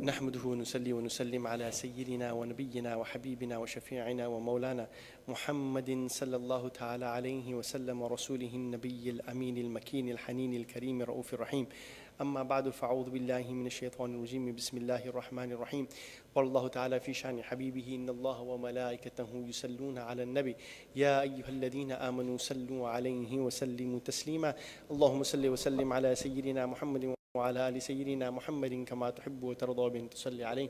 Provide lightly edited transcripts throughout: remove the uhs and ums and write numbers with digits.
نحمده ونصلي ونسلم على سيدنا ونبينا وحبيبنا وشفيعنا ومولانا محمد صلى الله تعالى عليه وسلم ورسوله النبي الأمين المكين الحنين الكريم الرؤوف الرحيم. أما بعد فأعوذ بالله من الشيطان الرجيم. بسم الله الرحمن الرحيم. قال الله تعالى في شأن حبيبه إن الله وملائكته يصلون على النبي يا أيها الذين آمنوا صلوا عليه وسلموا تسليما. اللهم صل وسلم على سيدنا محمد وعلى آل سيدنا محمد كما تحب وترضى بأن تصلي عليه.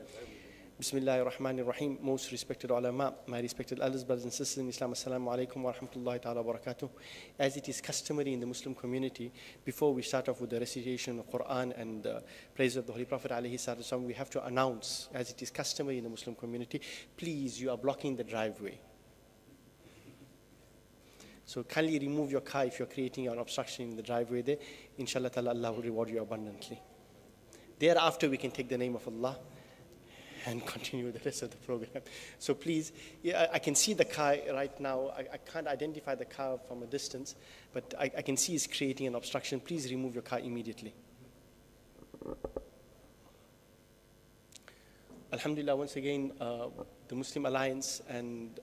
Bismillah ar-Rahman ar-Rahim. Most respected ulama, my respected elders, brothers and sisters in Islam, assalamu alaikum wa rahmatullahi ta'ala wa barakatuh. As it is customary in the Muslim community, before we start off with the recitation of Quran and praise of the Holy Prophet alayhi salatu wasalam, we have to announce, as it is customary in the Muslim community, please, you are blocking the driveway. So kindly remove your car if you're creating an obstruction in the driveway there. Inshallah ta'ala, Allah will reward you abundantly. Thereafter, we can take the name of Allah and continue the rest of the program. So please, yeah, I can see the car right now. I can't identify the car from a distance, but I can see it's creating an obstruction. Please remove your car immediately. Alhamdulillah, once again, the Muslim Alliance and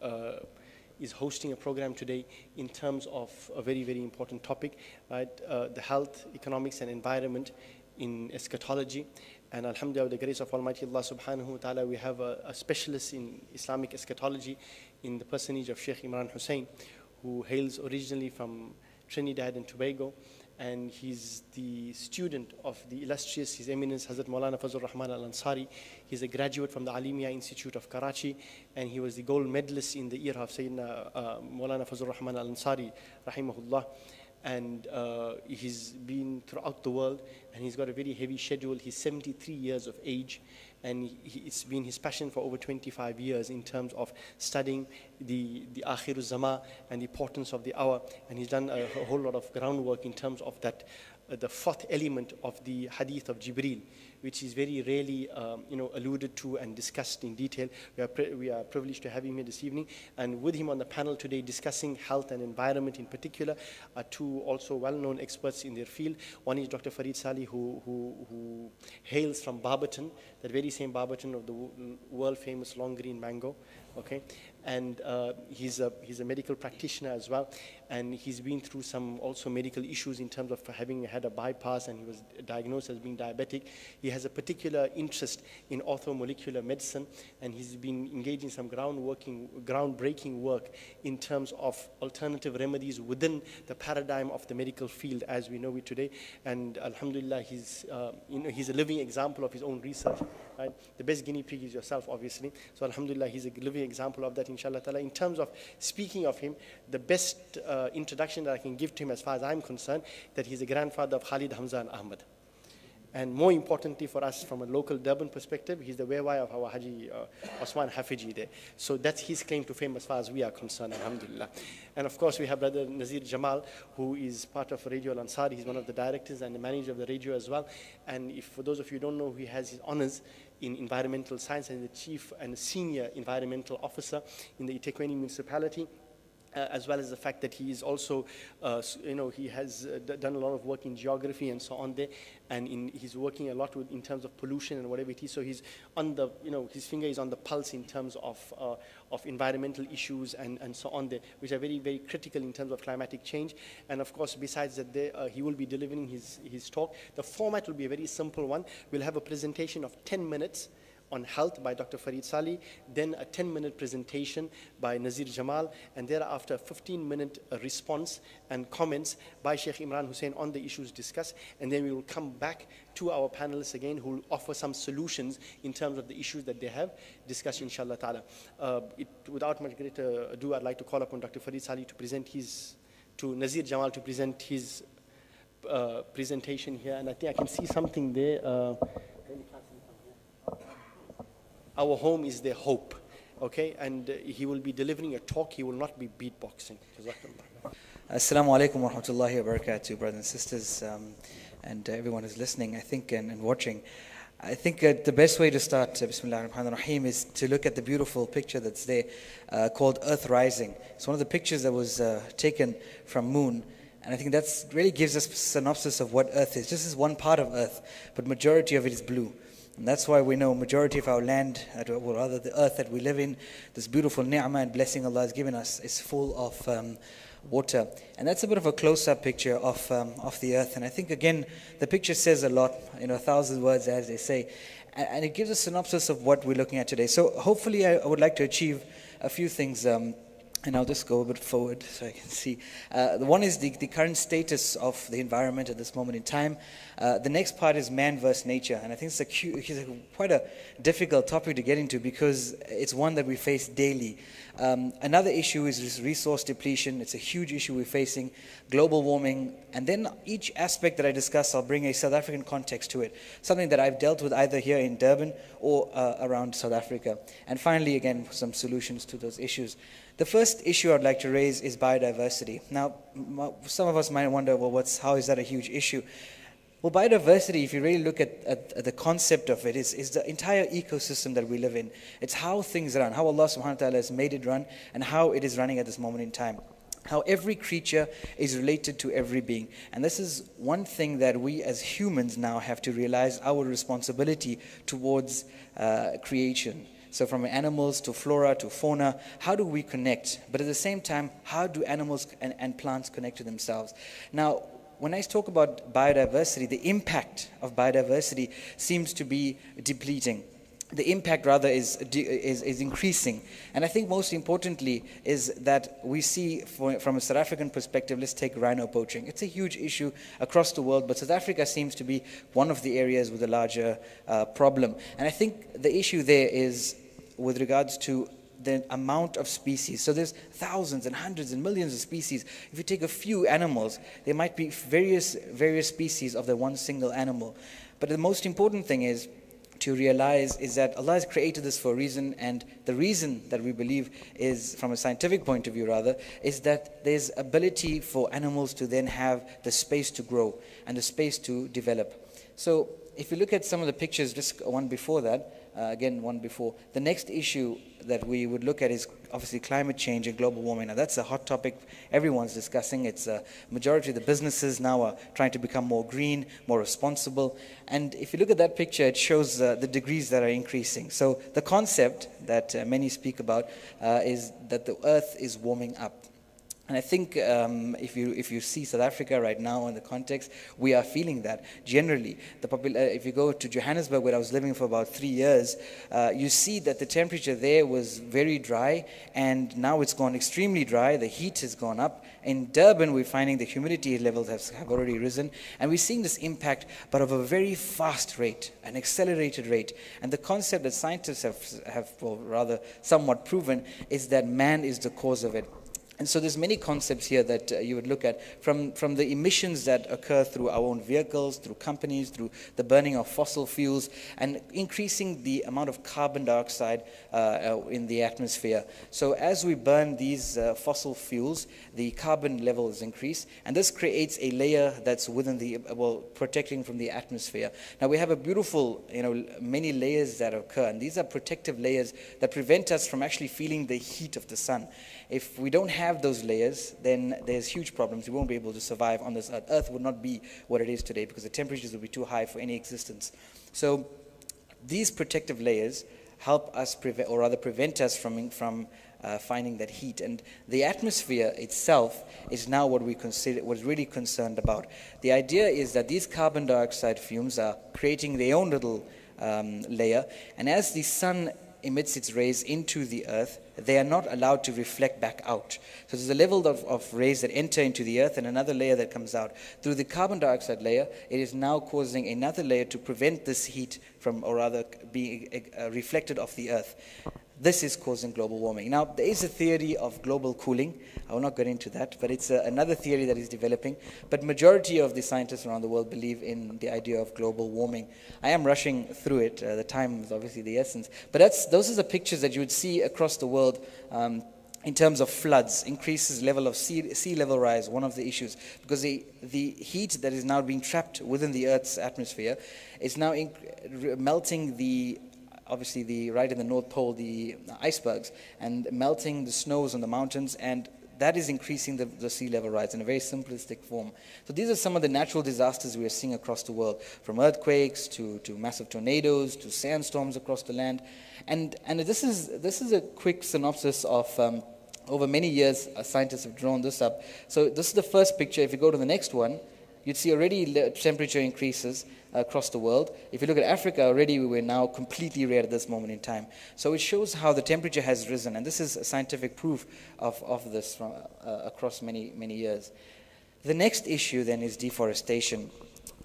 is hosting a program today in terms of a very, very important topic, right? The health, economics, and environment in eschatology. And alhamdulillah, with the grace of Almighty Allah subhanahu wa ta'ala, we have a specialist in Islamic eschatology in the personage of Sheikh Imran Hosein, who hails originally from Trinidad and Tobago. And he's the student of the illustrious His Eminence Hazrat Maulana Fazlur Rahman Al-Ansari. He's a graduate from the Alimia Institute of Karachi, and he was the gold medalist in the era of Sayyidina Maulana Fazlur Rahman Al-Ansari, rahimahullah. And he's been throughout the world, and he's got a very heavy schedule. He's 73 years of age, and it's been his passion for over 25 years in terms of studying the Akhirul Zama and the importance of the hour. And he's done a whole lot of groundwork in terms of that, the fourth element of the Hadith of Jibreel, which is very rarely alluded to and discussed in detail. We are privileged to have him here this evening, and with him on the panel today discussing health and environment in particular are two also well-known experts in their field. One is Dr. Farid Salih, who hails from Barberton, that very same Barberton of the world-famous long green mango. Okay, and he's a medical practitioner as well, and he's been through some also medical issues in terms of having had a bypass, and he was diagnosed as being diabetic. He has a particular interest in orthomolecular medicine, and he's been engaged in some groundbreaking work in terms of alternative remedies within the paradigm of the medical field as we know it today. And alhamdulillah, he's a living example of his own research. Right? The best guinea pig is yourself, obviously. So alhamdulillah, he's a living example of that, inshallah ta'ala. In terms of speaking of him, the best introduction that I can give to him as far as I'm concerned, that he's the grandfather of Khalid, Hamza and Ahmad. And more importantly for us from a local Durban perspective, he's the Wewai of our Haji Osman Hafiji there. So that's his claim to fame as far as we are concerned, alhamdulillah. And of course we have brother Nazir Jamal, who is part of Radio Al-Ansari. He's one of the directors and the manager of the radio as well. And if for those of you who don't know, he has his honors in environmental science and the chief and senior environmental officer in the eThekwini municipality. As well as the fact that he is also, he has done a lot of work in geography and so on there, and he's working a lot in terms of pollution and whatever it is. So he's on the, his finger is on the pulse in terms of environmental issues and so on there, which are very, very critical in terms of climatic change. And of course, besides that, he will be delivering his talk. The format will be a very simple one. We'll have a presentation of 10 minutes on health by Dr. Farid Salih, then a 10-minute presentation by Nazir Jamal, and thereafter a 15-minute response and comments by Sheikh Imran Hosein on the issues discussed, and then we will come back to our panelists again who will offer some solutions in terms of the issues that they have discussed, inshallah ta'ala. Without much greater ado, I'd like to call upon Dr. Farid Salih to Nazir Jamal to present his presentation here, and I think I can see something there. Our home is their hope, okay? And he will be delivering a talk. He will not be beatboxing. Assalamu alaikum wa rahmatullahi wa barakatuh, brothers and sisters, and everyone who's listening, I think, and watching. I think the best way to start, Bismillah ar-Rahman ar-Rahim, is to look at the beautiful picture that's there called Earth Rising. It's one of the pictures that was taken from Moon. And I think that really gives us a synopsis of what Earth is. This is one part of Earth, but majority of it is blue. And that's why we know majority of our land, or rather the earth that we live in, this beautiful ni'mah and blessing Allah has given us, is full of water. And that's a bit of a close-up picture of the earth. And I think, again, the picture says a lot, 1,000 words, as they say. And it gives a synopsis of what we're looking at today. So hopefully I would like to achieve a few things, and I'll just go a bit forward so I can see. The one is the current status of the environment at this moment in time. The next part is man versus nature. And I think it's quite a difficult topic to get into because it's one that we face daily. Another issue is resource depletion. It's a huge issue we're facing. Global warming. And then each aspect that I discuss, I'll bring a South African context to it. Something that I've dealt with either here in Durban or around South Africa. And finally, again, some solutions to those issues. The first issue I'd like to raise is biodiversity. Now, some of us might wonder, well, how is that a huge issue? Well, biodiversity, if you really look at the concept of it, is the entire ecosystem that we live in. It's how things run, how Allah subhanahu wa ta'ala has made it run, and how it is running at this moment in time. How every creature is related to every being. And this is one thing that we as humans now have to realize our responsibility towards creation. So from animals to flora to fauna, how do we connect? But at the same time, how do animals and plants connect to themselves? Now, when I talk about biodiversity, the impact of biodiversity seems to be depleting. The impact rather is increasing. And I think most importantly is that we see from a South African perspective, let's take rhino poaching. It's a huge issue across the world, but South Africa seems to be one of the areas with a larger problem. And I think the issue there is with regards to the amount of species. So there's thousands and hundreds and millions of species. If you take a few animals, there might be various species of the one single animal. But the most important thing is to realize is that Allah has created this for a reason, and the reason that we believe is, from a scientific point of view rather, is that there's ability for animals to then have the space to grow and the space to develop. So if you look at some of the pictures, just one before that, again one before, the next issue that we would look at is obviously climate change and global warming. Now that's a hot topic everyone's discussing. It's a majority of the businesses now are trying to become more green, more responsible. And if you look at that picture, it shows the degrees that are increasing. So the concept that many speak about is that the earth is warming up. And I think if you see South Africa right now in the context, we are feeling that generally. If you go to Johannesburg, where I was living for about 3 years, you see that the temperature there was very dry, and now it's gone extremely dry. The heat has gone up. In Durban, we're finding the humidity levels have already risen, and we're seeing this impact, but of a very fast rate, an accelerated rate. And the concept that scientists have or rather somewhat proven, is that man is the cause of it. And so there's many concepts here that you would look at, from the emissions that occur through our own vehicles, through companies, through the burning of fossil fuels, and increasing the amount of carbon dioxide in the atmosphere. So as we burn these fossil fuels, the carbon levels increase, and this creates a layer that's within protecting from the atmosphere. Now we have a beautiful, many layers that occur, and these are protective layers that prevent us from actually feeling the heat of the sun. If we don't have those layers, then there's huge problems. We won't be able to survive on this earth. Earth would not be what it is today because the temperatures would be too high for any existence. So these protective layers help us prevent us from finding that heat. And the atmosphere itself is now what we're really concerned about. The idea is that these carbon dioxide fumes are creating their own little layer, and as the sun emits its rays into the earth, they are not allowed to reflect back out. So there's a level of rays that enter into the earth and another layer that comes out. Through the carbon dioxide layer, it is now causing another layer to prevent this heat from, or rather, being reflected off the earth. This is causing global warming. Now, there is a theory of global cooling. I will not get into that, but it's another theory that is developing. But majority of the scientists around the world believe in the idea of global warming. I am rushing through it. The time is obviously the essence. But those are the pictures that you would see across the world in terms of floods, increases level of sea level rise, one of the issues. Because the heat that is now being trapped within the Earth's atmosphere is now melting obviously right in the North Pole, the icebergs, and melting the snows on the mountains, and that is increasing the sea level rise in a very simplistic form. So these are some of the natural disasters we are seeing across the world, from earthquakes to massive tornadoes to sandstorms across the land. And this is a quick synopsis of over many years, scientists have drawn this up. So this is the first picture. If you go to the next one, you'd see already temperature increases across the world. If you look at Africa, already we're now completely red at this moment in time. So it shows how the temperature has risen, and this is scientific proof of this from across many years. The next issue then is deforestation.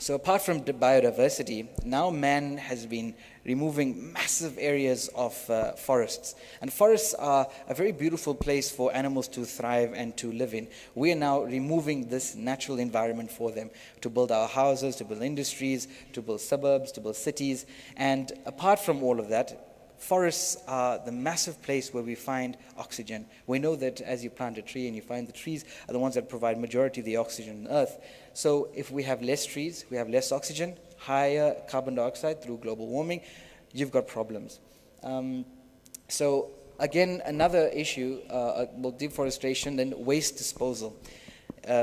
So apart from the biodiversity, now man has been removing massive areas of forests. And forests are a very beautiful place for animals to thrive and to live in. We are now removing this natural environment for them to build our houses, to build industries, to build suburbs, to build cities. And apart from all of that, forests are the massive place where we find oxygen. We know that as you plant a tree and you find the trees are the ones that provide majority of the oxygen on Earth. So if we have less trees, we have less oxygen, higher carbon dioxide through global warming, you've got problems. So again, another issue, deforestation, then waste disposal.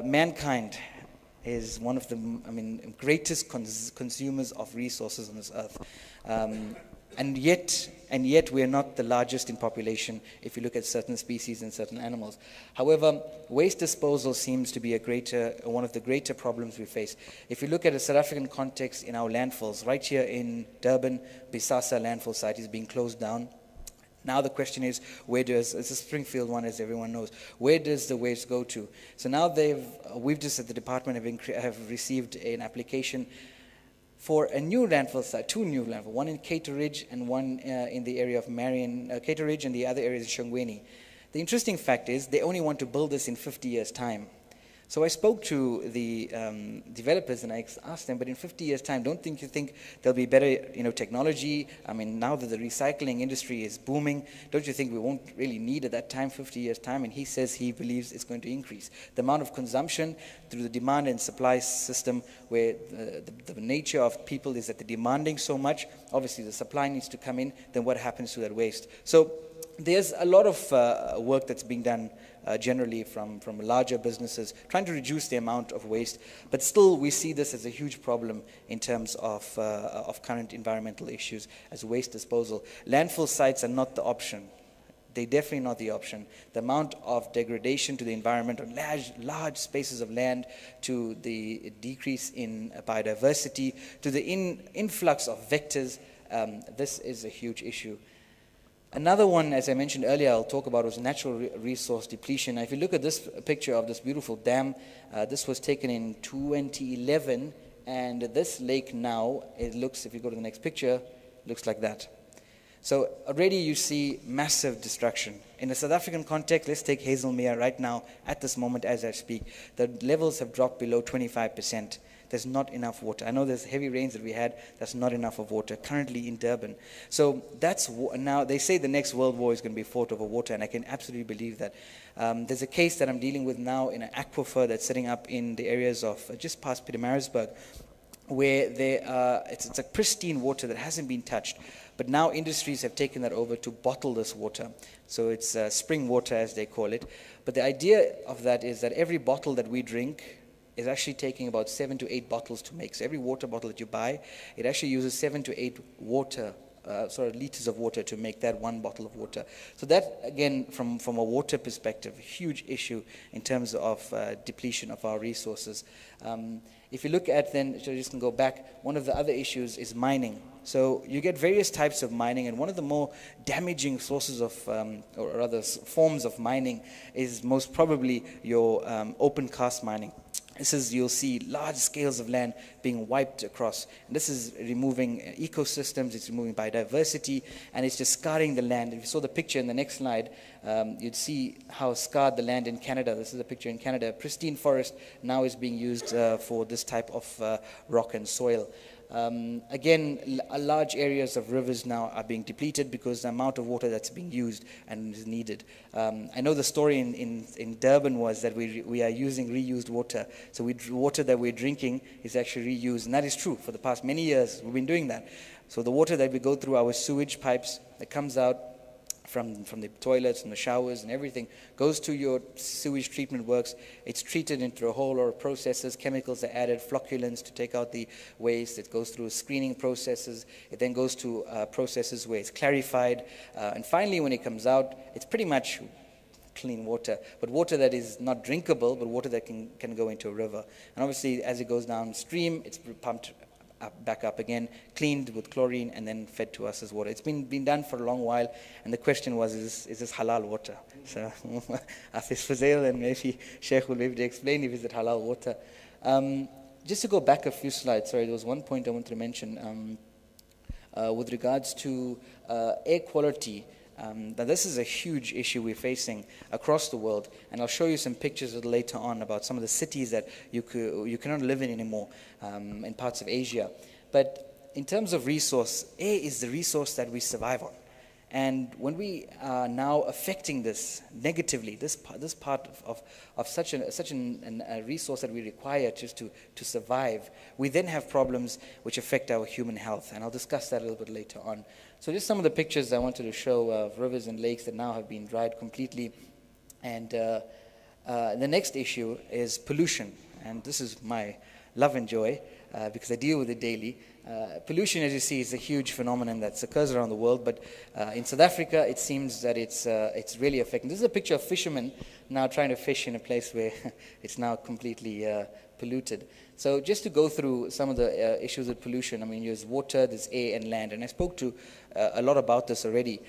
Mankind is one of the greatest consumers of resources on this earth. And yet we are not the largest in population if you look at certain species and certain animals. However, waste disposal seems to be one of the greater problems we face. If you look at a South African context in our landfills, right here in Durban, Bisasa landfill site is being closed down. Now the question is, it's a Springfield one, as everyone knows, where does the waste go to? So now we've just at the department have received an application for a new landfill site, two new landfills, one in Cato Ridge and one in the area of Cato Ridge, and the other area is Shongweni. The interesting fact is they only want to build this in 50 years' time. So I spoke to the developers and I asked them, but in 50 years' time, don't you think there'll be better technology? I mean, now that the recycling industry is booming, don't you think we won't really need at that time, 50 years' time? And he says he believes it's going to increase. The amount of consumption through the demand and supply system, where the nature of people is that they're demanding so much, obviously the supply needs to come in, then what happens to that waste? So there's a lot of work that's being done generally from larger businesses, trying to reduce the amount of waste. But still, we see this as a huge problem in terms of current environmental issues as waste disposal. Landfill sites are not the option. They're definitely not the option. The amount of degradation to the environment on large spaces of land, to the decrease in biodiversity, to the influx of vectors, this is a huge issue. Another one, as I mentioned earlier, I'll talk about was natural resource depletion. Now, if you look at this picture of this beautiful dam, this was taken in 2011, and this lake now, it looks, if you go to the next picture, looks like that. So already you see massive destruction. In a South African context, let's take Hazelmere right now, at this moment as I speak. The levels have dropped below 25%. There's not enough water. I know there's heavy rains that we had. That's not enough of water currently in Durban. So now they say the next world war is going to be fought over water, and I can absolutely believe that. There's a case that I'm dealing with now in an aquifer that's setting up in the areas of just past Pietermaritzburg, where it's a pristine water that hasn't been touched. But now industries have taken that over to bottle this water. So it's spring water, as they call it. But the idea of that is that every bottle that we drink is actually taking about 7 to 8 bottles to make. So every water bottle that you buy, it actually uses 7 to 8 liters of water to make that one bottle of water. So that, again, from a water perspective, a huge issue in terms of depletion of our resources. If you look at then, so just can go back, one of the other issues is mining. So you get various types of mining, and one of the more damaging sources of, or rather forms of mining is most probably your open cast mining. You'll see large scales of land being wiped across. And this is removing ecosystems, it's removing biodiversity, and it's just scarring the land. If you saw the picture in the next slide, you'd see how scarred the land in Canada. This is a picture in Canada. A pristine forest now is being used for this type of rock and soil. Again, large areas of rivers now are being depleted because the amount of water that's being used and is needed. I know the story in Durban was that we are using reused water. So water that we're drinking is actually reused, and that is true. For the past many years, we've been doing that. So the water that we go through our sewage pipes that comes out, from the toilets and the showers and everything, goes to your sewage treatment works. It's treated into a whole lot of processes. Chemicals are added, flocculants to take out the waste. It goes through screening processes. It then goes to processes where it's clarified. And finally, when it comes out, it's pretty much clean water, but water that is not drinkable, but water that can go into a river. And obviously, as it goes downstream, it's pumped back up again, cleaned with chlorine, and then fed to us as water. It's been done for a long while, and the question was, is this halal water? So, Hafiz Fuzail and maybe Sheikh will be able to explain if it's halal water. Just to go back a few slides, sorry, there was one point I wanted to mention with regards to air quality. Now this is a huge issue we're facing across the world, and I'll show you some pictures a little later on about some of the cities that you cannot live in anymore in parts of Asia. But in terms of resource, air is the resource that we survive on. And when we are now affecting this negatively, this part of such a resource that we require just to survive, we then have problems which affect our human health. And I'll discuss that a little bit later on. So just some of the pictures I wanted to show of rivers and lakes that now have been dried completely. And the next issue is pollution. And this is my love and joy because I deal with it daily. Pollution, as you see, is a huge phenomenon that occurs around the world, but in South Africa, it seems that it's really affecting. This is a picture of fishermen now trying to fish in a place where it's now completely polluted. So just to go through some of the issues with pollution, I mean, there's water, there's air, and land, and I spoke to a lot about this already.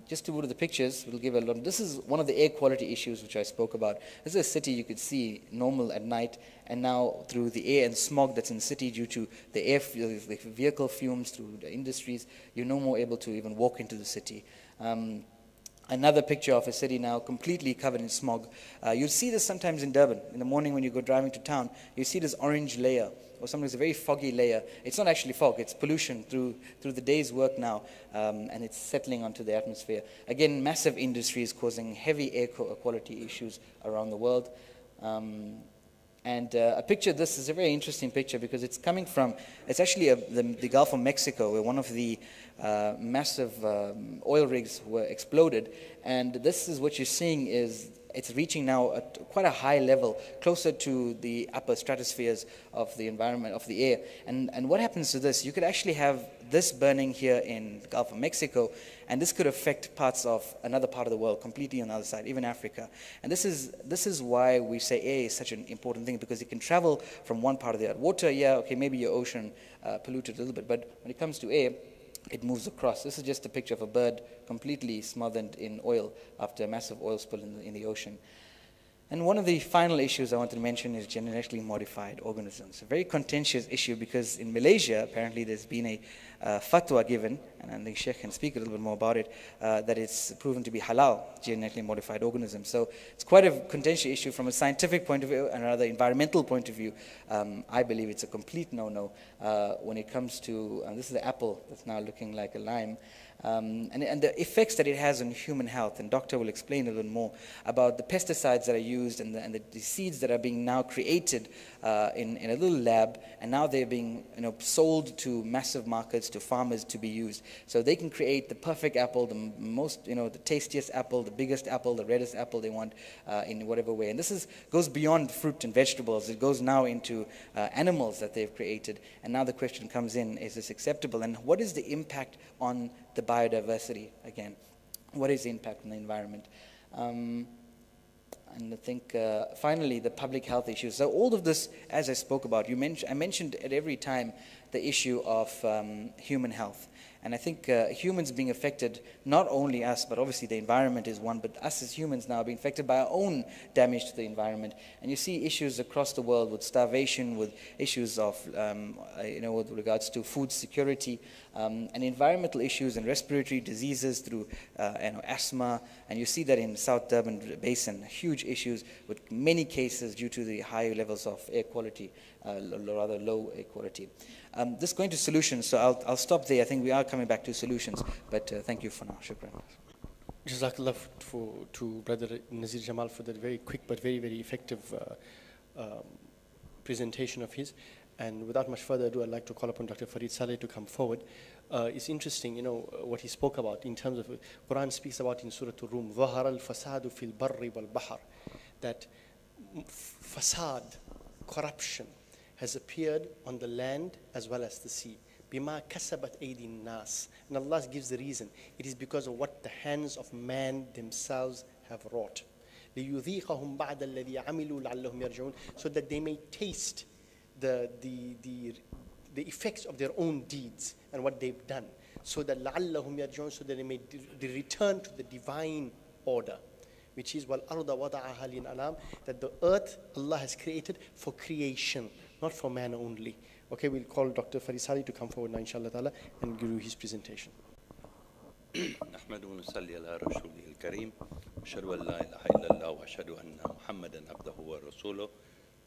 Just to go to the pictures, we'll give a lot. This is one of the air quality issues which I spoke about. This is a city you could see normal at night, and now through the air and smog that's in the city due to the the vehicle fumes through the industries, you're no more able to even walk into the city. Another picture of a city now completely covered in smog. You'll see this sometimes in Durban. In the morning when you go driving to town, you see this orange layer, or sometimes a very foggy layer. It's not actually fog, it's pollution through the day's work now, and it's settling onto the atmosphere. Again, massive industries causing heavy air quality issues around the world. And a picture, this is a very interesting picture because it's coming from, it's actually the Gulf of Mexico, where one of the massive oil rigs were exploded. And this is what you're seeing is, it's reaching now at quite a high level, closer to the upper stratospheres of the environment, of the air. And what happens to this? You could actually have this burning here in the Gulf of Mexico, and this could affect parts of another part of the world, completely on the other side, even Africa. And this is why we say air is such an important thing, because it can travel from one part of the other. Water, yeah, okay, maybe your ocean polluted a little bit, but when it comes to air, it moves across. This is just a picture of a bird completely smothered in oil after a massive oil spill in the ocean. And one of the final issues I wanted to mention is genetically modified organisms. A very contentious issue because in Malaysia, apparently there's been a fatwa given, and I think Sheikh can speak a little bit more about it, that it's proven to be halal, genetically modified organisms. So it's quite a contentious issue from a scientific point of view and another environmental point of view. I believe it's a complete no-no when it comes to, this is the apple that's now looking like a lime. And the effects that it has on human health, and Doctor will explain a little more about the pesticides that are used and the seeds that are being now created in a little lab, and now they're being sold to massive markets, to farmers to be used. So they can create the perfect apple, the most, the tastiest apple, the biggest apple, the reddest apple they want in whatever way. And this goes beyond fruit and vegetables. It goes now into animals that they've created. And now the question comes in, is this acceptable? And what is the impact on the biodiversity again? What is the impact on the environment? And I think finally the public health issues. So all of this, as I spoke about, I mentioned at every time the issue of human health. And I think humans being affected, not only us, but obviously the environment is one, but us as humans now being affected by our own damage to the environment. And you see issues across the world with starvation, with issues of, with regards to food security, and environmental issues and respiratory diseases through asthma. And you see that in South Durban Basin, huge issues with many cases due to the high levels of air quality, rather low air quality. This going to solutions, so I'll stop there. I think we are coming back to solutions, but thank you for now. Shukran. Jazakallah to Brother Nazir Jamal for that very quick but very, very effective presentation of his. And without much further ado, I'd like to call upon Dr. Farid Saleh to come forward. it's interesting, what he spoke about in terms of, Quran speaks about in Surah Al-Rum, ظَهَرَ الْفَسَادُ فِي الْبَرِّ وَالْبَحْرِ, that fasad, corruption, has appeared on the land as well as the sea. بِمَا كَسَبَتْ أَيْدِي النَّاسِ. And Allah gives the reason. It is because of what the hands of man themselves have wrought. لِيُذِيقَهُمْ بَعْدَ الَّذِي عَمِلُوا لَعَلَّهُمْ يَرْجِعُونَ. So that they may taste the effects of their own deeds and what they've done. So that لَعَلَّهُمْ يَرْجِعُونَ, so that they may return to the divine order, which is وَالْأَرْضَ وَضَعَهَا لِلْأَنَامِ, that the earth Allah has created for creation, not for man only. Okay, we'll call Dr. Farisali to come forward now, inshallah ta'ala, and give you his presentation. نحمد ونصلي على رسوله الكريم أشهد أن لا إله إلا الله وأشهد أن محمدا عبده ورسوله.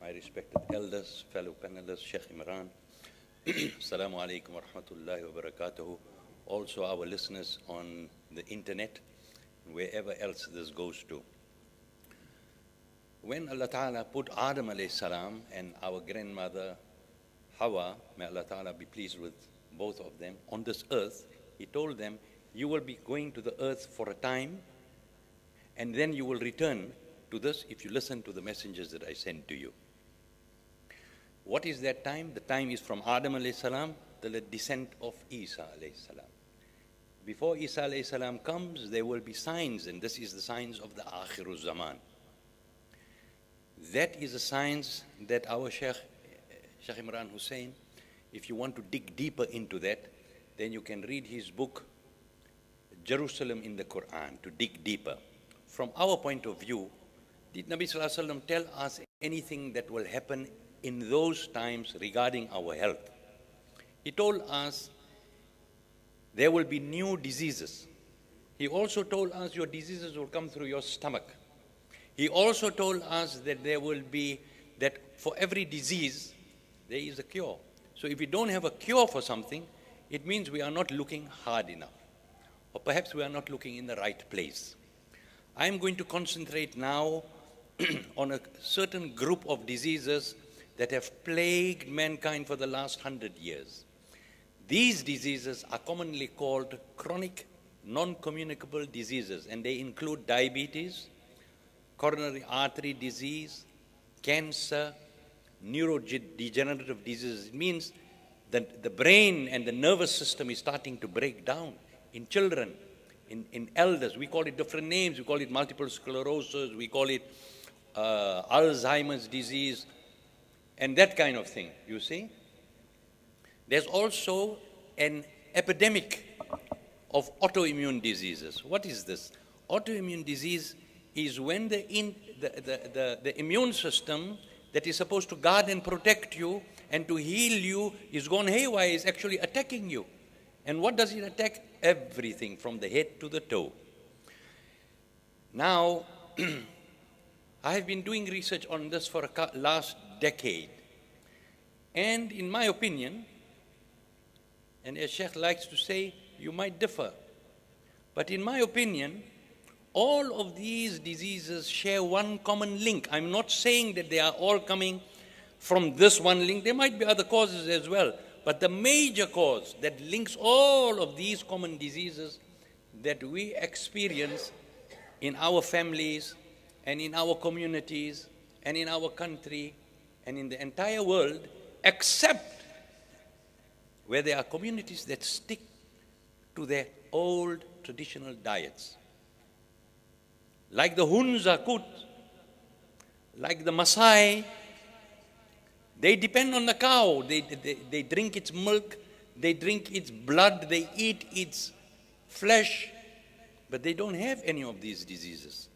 My respected elders, fellow panelists, Sheikh Imran, Assalamu alaikum wa rahmatullahi wa barakatuhu. Also our listeners on the internet, wherever else this goes to. When Allah Ta'ala put Adam alayhi salam and our grandmother Hawa, may Allah Ta'ala be pleased with both of them, on this earth, He told them, you will be going to the earth for a time, and then you will return to this if you listen to the messages that I send to you. What is that time? The time is from Adam alayhi salam to the descent of Isa alayhi salam. Before Isa alayhi salam comes, there will be signs, and this is the signs of the Akhirul Zaman. That is a signs that our Sheikh Imran Hosein, if you want to dig deeper into that, then you can read his book, Jerusalem in the Quran, to dig deeper. From our point of view, did Nabi Sallallahu Alaihi Wasallam tell us anything that will happen in those times regarding our health? He told us there will be new diseases. He also told us your diseases will come through your stomach. He also told us that there will be, that for every disease, there is a cure. So if we don't have a cure for something, it means we are not looking hard enough. Or perhaps we are not looking in the right place. I am going to concentrate now on a certain group of diseases that have plagued mankind for the last 100 years. These diseases are commonly called chronic, non-communicable diseases, and they include diabetes, coronary artery disease, cancer, neurodegenerative diseases. It means that the brain and the nervous system is starting to break down in children, in elders. We call it different names. We call it multiple sclerosis. We call it Alzheimer's disease, and that kind of thing, you see. There's also an epidemic of autoimmune diseases. What is this? Autoimmune disease is when the immune system that is supposed to guard and protect you and to heal you is gone haywire, is actually attacking you. And what does it attack? Everything from the head to the toe. Now, I have been doing research on this for the last decade. And in my opinion, and as Sheikh likes to say, you might differ. But in my opinion, all of these diseases share one common link. I'm not saying that they are all coming from this one link. There might be other causes as well. But the major cause that links all of these common diseases that we experience in our families and in our communities and in our country and in the entire world, except where there are communities that stick to their old traditional diets. Like the Hunza Kut, like the Maasai, they depend on the cow. They drink its milk, they drink its blood, they eat its flesh, but they don't have any of these diseases.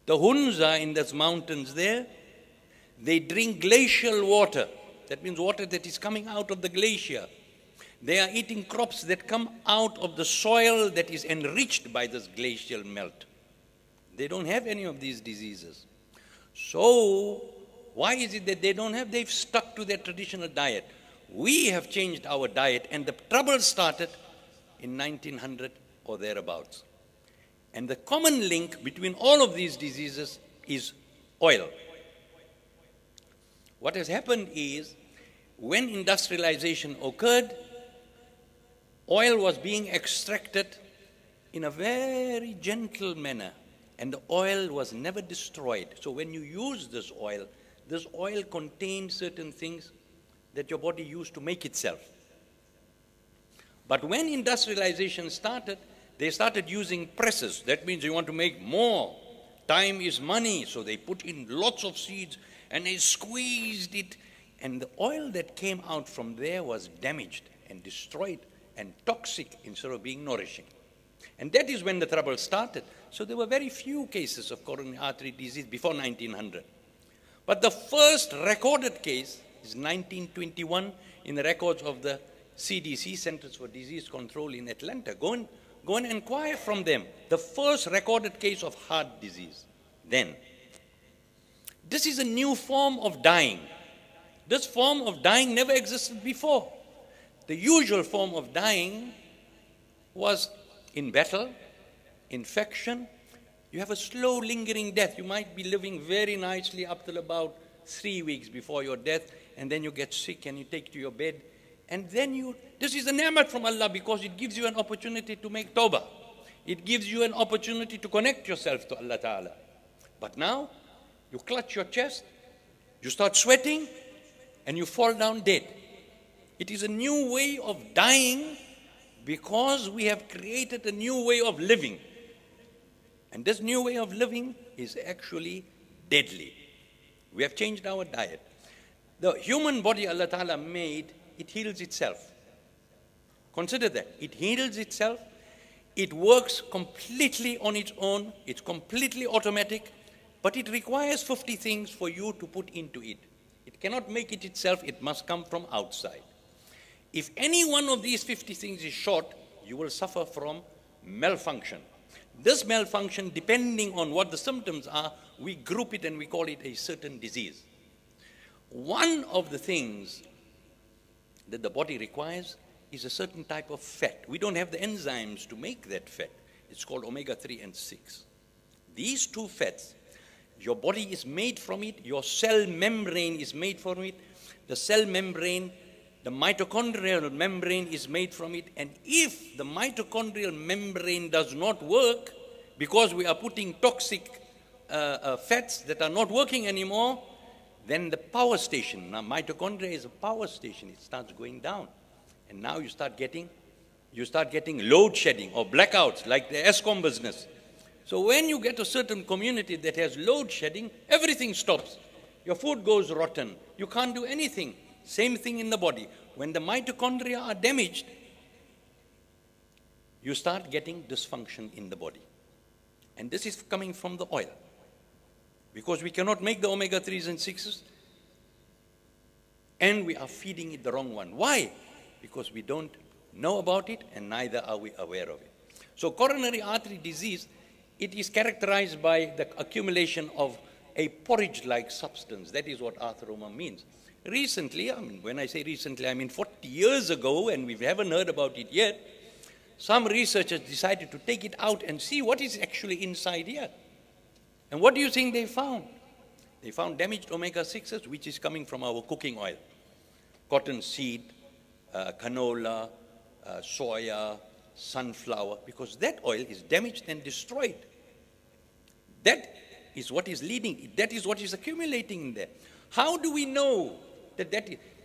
The Hunza in those mountains there, they drink glacial water. That means water that is coming out of the glacier. They are eating crops that come out of the soil that is enriched by this glacial melt. They don't have any of these diseases. So, why is it that they don't have? They've stuck to their traditional diet. We have changed our diet, and the trouble started in 1900 or thereabouts. And the common link between all of these diseases is oil. What has happened is, when industrialization occurred, oil was being extracted in a very gentle manner, and the oil was never destroyed. So when you use this oil contains certain things that your body used to make itself. But when industrialization started, they started using presses. That means you want to make more. Time is money, so they put in lots of seeds and they squeezed it, and the oil that came out from there was damaged and destroyed and toxic instead of being nourishing. And that is when the trouble started. So there were very few cases of coronary artery disease before 1900. But the first recorded case is 1921 in the records of the CDC, Centers for Disease Control in Atlanta. Go and inquire from them. The first recorded case of heart disease then. This is a new form of dying. This form of dying never existed before. The usual form of dying was in battle, infection. You have a slow lingering death. You might be living very nicely up till about 3 weeks before your death, and then you get sick and you take to your bed. And then this is a ni'mat from Allah because it gives you an opportunity to make tawbah. It gives you an opportunity to connect yourself to Allah Ta'ala. But now, you clutch your chest, you start sweating, and you fall down dead. It is a new way of dying because we have created a new way of living. And this new way of living is actually deadly. We have changed our diet. The human body Allah Ta'ala made, it heals itself. Consider that. It heals itself. It works completely on its own. It's completely automatic. But it requires 50 things for you to put into it. It cannot make it itself. It must come from outside. If any one of these 50 things is short, you will suffer from malfunction. This malfunction, depending on what the symptoms are, we group it and we call it a certain disease. One of the things that the body requires is a certain type of fat. We don't have the enzymes to make that fat. It's called omega-3 and 6. These two fats, your body is made from it, your cell membrane is made from it, the cell membrane, the mitochondrial membrane is made from it, and if the mitochondrial membrane does not work because we are putting toxic fats that are not working anymore, then the power station, now mitochondria is a power station, it starts going down. And now you start getting load shedding or blackouts like the Eskom business. So when you get a certain community that has load shedding, everything stops. Your food goes rotten. You can't do anything. Same thing in the body. When the mitochondria are damaged, you start getting dysfunction in the body. And this is coming from the oil. Because we cannot make the omega-3s and 6s, and we are feeding it the wrong one. Why? Because we don't know about it, and neither are we aware of it. So coronary artery disease, it is characterized by the accumulation of a porridge-like substance. That is what atheroma means. Recently, when I say recently, I mean 40 years ago, and we haven't heard about it yet, some researchers decided to take it out and see what is actually inside here. And what do you think they found? They found damaged omega-6s, which is coming from our cooking oil. Cottonseed, canola, soya, sunflower, because that oil is damaged and destroyed. That is what is leading, that is what is accumulating in there. How do we know that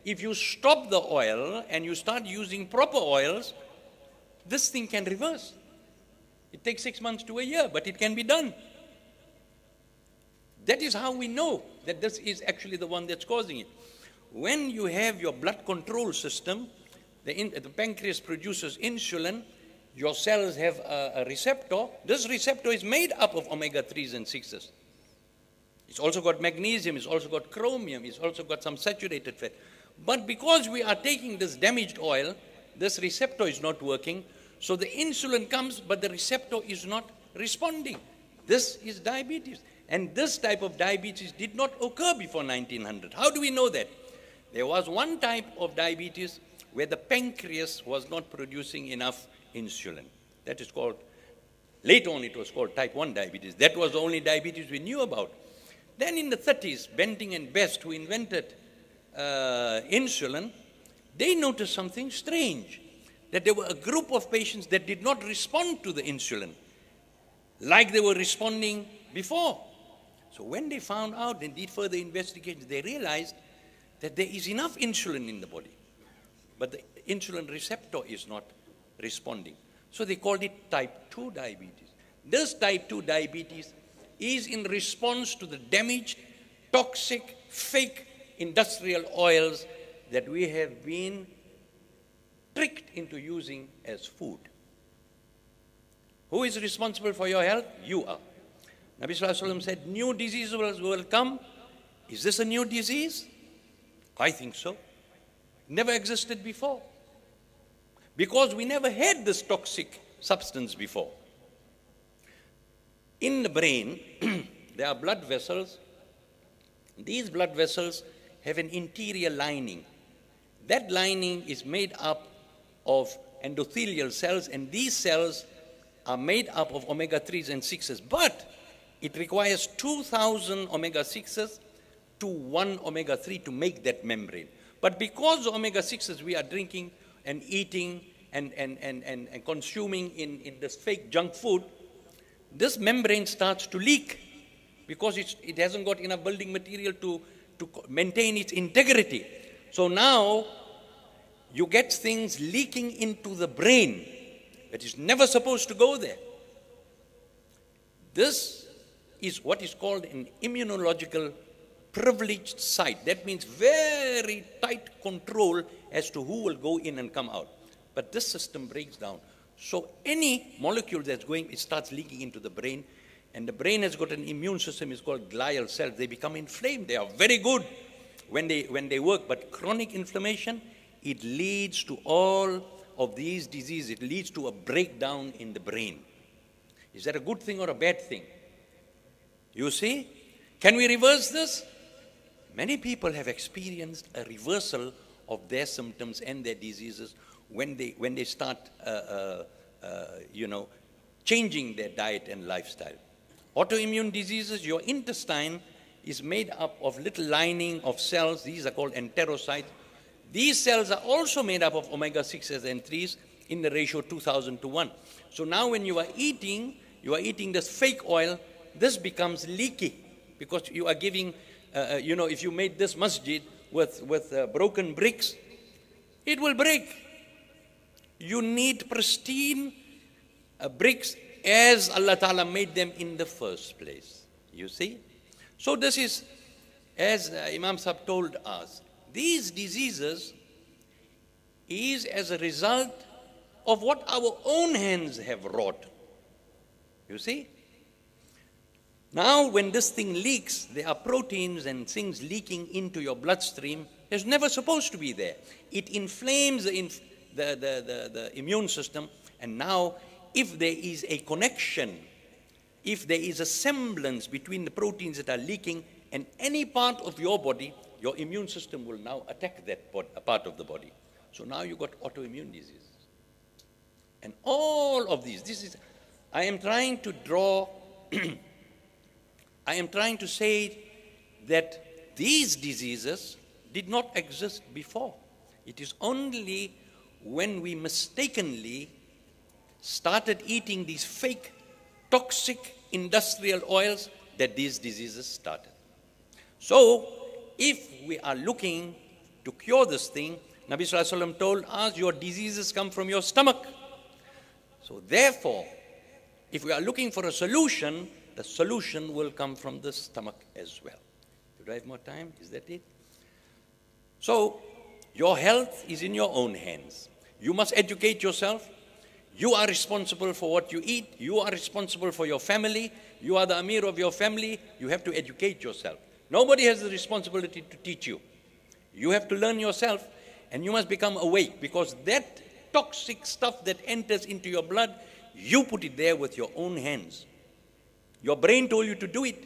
if you stop the oil and you start using proper oils, this thing can reverse. It takes 6 months to a year, but it can be done. That is how we know that this is actually the one that's causing it. When you have your blood control system, the pancreas produces insulin, your cells have a receptor. This receptor is made up of omega-3s and 6s. It's also got magnesium, it's also got chromium, it's also got some saturated fat. But because we are taking this damaged oil, this receptor is not working, so the insulin comes, but the receptor is not responding. This is diabetes. And this type of diabetes did not occur before 1900. How do we know that? There was one type of diabetes where the pancreas was not producing enough insulin. That is called, later on it was called type 1 diabetes. That was the only diabetes we knew about. Then in the 30s, Benting and Best, who invented insulin, they noticed something strange. that there were a group of patients that did not respond to the insulin like they were responding before. So when they found out and did further investigations, they realized that there is enough insulin in the body, but the insulin receptor is not responding. So they called it type 2 diabetes. This type 2 diabetes is in response to the damaged, toxic, fake industrial oils that we have been tricked into using as food. Who is responsible for your health? You are. Nabi Sallallahu Alaihi Wasallam said, new diseases will come. Is this a new disease? I think so. Never existed before. Because we never had this toxic substance before. In the brain, there are blood vessels. These blood vessels have an interior lining. That lining is made up of endothelial cells, and these cells are made up of omega-3s and 6s. But it requires 2,000 omega-6s to 1 omega-3 to make that membrane. But because the omega-6s we are drinking and eating and consuming in this fake junk food, this membrane starts to leak because it hasn't got enough building material to maintain its integrity. So now you get things leaking into the brain that is never supposed to go there. This is what is called an immunological privileged site. That means very tight control as to who will go in and come out. But this system breaks down. So any molecule that's going, it starts leaking into the brain, and the brain has got an immune system, it's called glial cells. They become inflamed. They are very good when they work, but chronic inflammation, it leads to all of these diseases. It leads to a breakdown in the brain. Is that a good thing or a bad thing? You see? Can we reverse this? Many people have experienced a reversal of their symptoms and their diseases when they start, changing their diet and lifestyle. Autoimmune diseases, your intestine is made up of little lining of cells. These are called enterocytes. These cells are also made up of omega-6s and 3s in the ratio 2,000 to 1. So now when you are eating this fake oil, this becomes leaky because you are giving, if you made this masjid with broken bricks, it will break. You need pristine bricks as Allah Ta'ala made them in the first place. You see? So this is, as Imam Sahib told us, these diseases is as a result of what our own hands have wrought. You see? Now when this thing leaks, there are proteins and things leaking into your bloodstream. It's never supposed to be there. It inflames the immune system, and now if there is a connection, if there is a semblance between the proteins that are leaking and any part of your body, your immune system will now attack that part of the body. So now you got autoimmune disease. And all of these, I am trying to draw, I am trying to say that these diseases did not exist before. It is only when we mistakenly started eating these fake, toxic industrial oils that these diseases started. So, if we are looking to cure this thing, Nabi Sallallahu Alaihi Wasallam told us, your diseases come from your stomach. So therefore, if we are looking for a solution, the solution will come from the stomach as well. Do I have more time? Is that it? So, your health is in your own hands. You must educate yourself. You are responsible for what you eat. You are responsible for your family. You are the Amir of your family. You have to educate yourself. Nobody has the responsibility to teach you. You have to learn yourself, and you must become awake, because that toxic stuff that enters into your blood, you put it there with your own hands. Your brain told you to do it.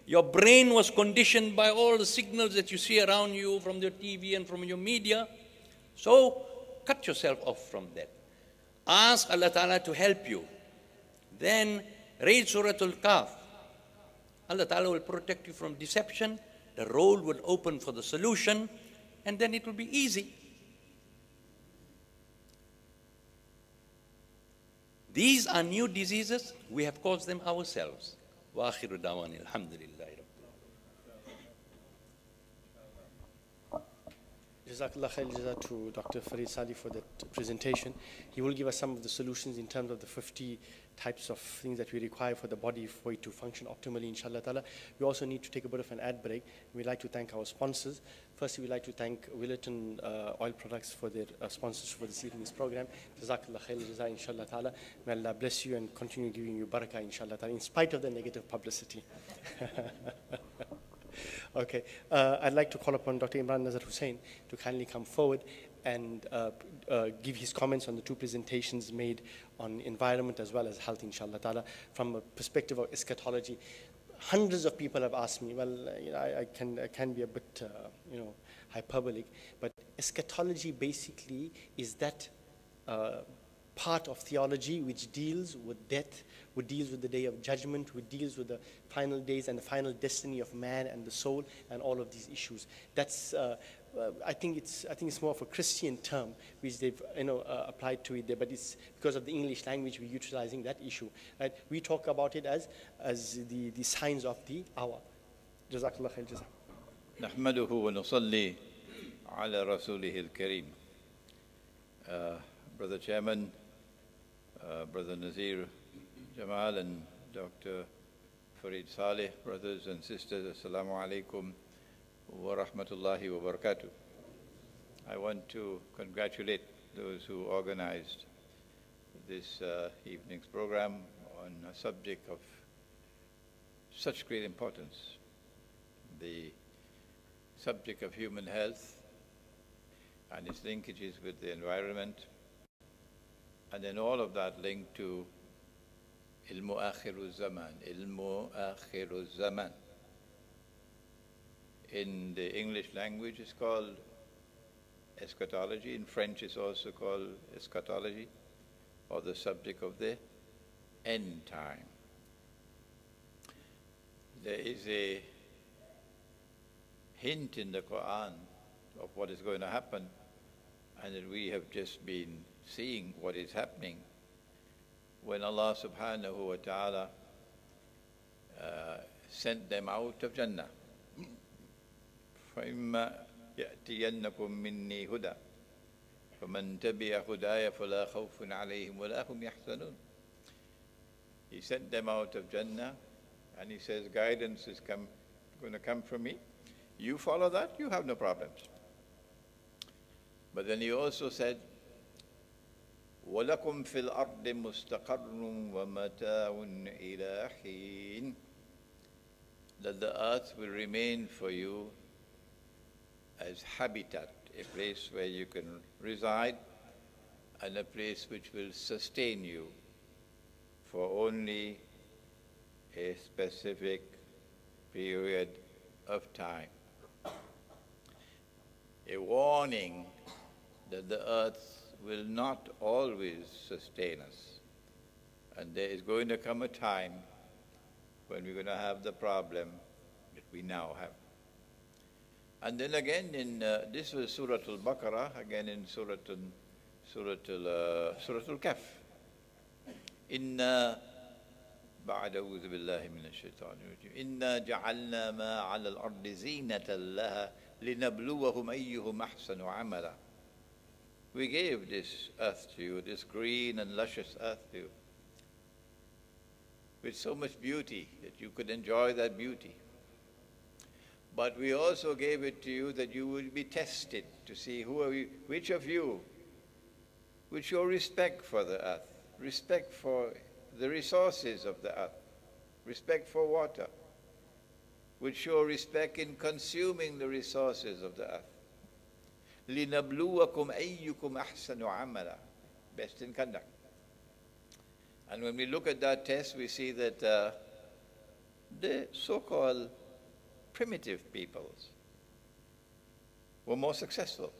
Your brain was conditioned by all the signals that you see around you from your TV and from your media. So, cut yourself off from that. Ask Allah Ta'ala to help you. Then read Surah Al-Kahf. Allah Ta'ala will protect you from deception. The road will open for the solution, and then it will be easy. These are new diseases. We have caused them ourselves. وآخر دعوانا الحمد لله رب Jazakallah khair jaza to Dr. Farid Sali for that presentation. He will give us some of the solutions in terms of the 50 types of things that we require for the body for it to function optimally, inshallah ta'ala. We also need to take a bit of an ad break. We'd like to thank our sponsors. Firstly, we'd like to thank Willerton Oil Products for their sponsorship for this evening's program. Jazakallah khair jaza, inshallah ta'ala. May Allah bless you and continue giving you barakah, inshallah ta'ala, in spite of the negative publicity. Okay, I'd like to call upon Dr. Imran Nazar Hosein to kindly come forward and give his comments on the two presentations made on environment as well as health, inshallah ta'ala, from a perspective of eschatology. Hundreds of people have asked me, well, I can be a bit, hyperbolic, but eschatology basically is that part of theology which deals with death, which deals with the day of judgment, which deals with the final days and the final destiny of man and the soul and all of these issues. That's I think it's more of a Christian term which they've applied to it there, but it's because of the English language we're utilizing that issue. Right? We talk about it as the signs of the hour. Jazakallah khair jaza. نحمده ونصلي على رسوله الكريم. Brother Chairman, Brother Nazir Jamal and Dr. Farid Saleh, brothers and sisters, Assalamu alaikum wa rahmatullahi wa barakatuh. I want to congratulate those who organized this evening's program on a subject of such great importance, the subject of human health and its linkages with the environment, and then all of that linked to ilmu akhiru zaman, ilmu akhiru zaman. In the English language it's called eschatology. In French it's also called eschatology, or the subject of the end time. There is a hint in the Quran of what is going to happen, and that we have just been seeing what is happening when Allah subhanahu wa ta'ala sent them out of Jannah. فَإِمَّا يَأْتِيَنَّكُم مِّنِّي هُدًى فَمَن تَبِعَ هُدَايَ فَلَا خَوْفٌ عَلَيْهِمْ وَلَا هُمْ يَحْزَنُونَ. He sent them out of Jannah, and he says, guidance is going to come from me. You follow that, you have no problems. But then he also said, وَلَكُمْ فِي الْأَرْضِ مُسْتَقَرٌّ وَمَتَاعٌ إِلَىٰ حِينٍ. That the earth will remain for you as habitat, a place where you can reside, and a place which will sustain you for only a specific period of time. A warning that the earth will not always sustain us. And there is going to come a time when we're going to have the problem that we now have. And then again, in this was Surah Al-Baqarah, again in Surah Al-Kahf. Inna بعد أعوذ بالله من الشيطان الرجيم إنا جعلنا ما على الأرض زينة لها لنبلوهم أيهم أحسن عملا. We gave this earth to you, this green and luscious earth to you, with so much beauty that you could enjoy that beauty. But we also gave it to you that you will be tested to see who are you, which of you, with your respect for the earth, respect for the resources of the earth, respect for water, would show respect in consuming the resources of the earth. لِنَبْلُوَكُمْ أَيُّكُمْ أَحْسَنُ عَمَلًا. Best in conduct. And when we look at that test, we see that the so-called primitive peoples were more successful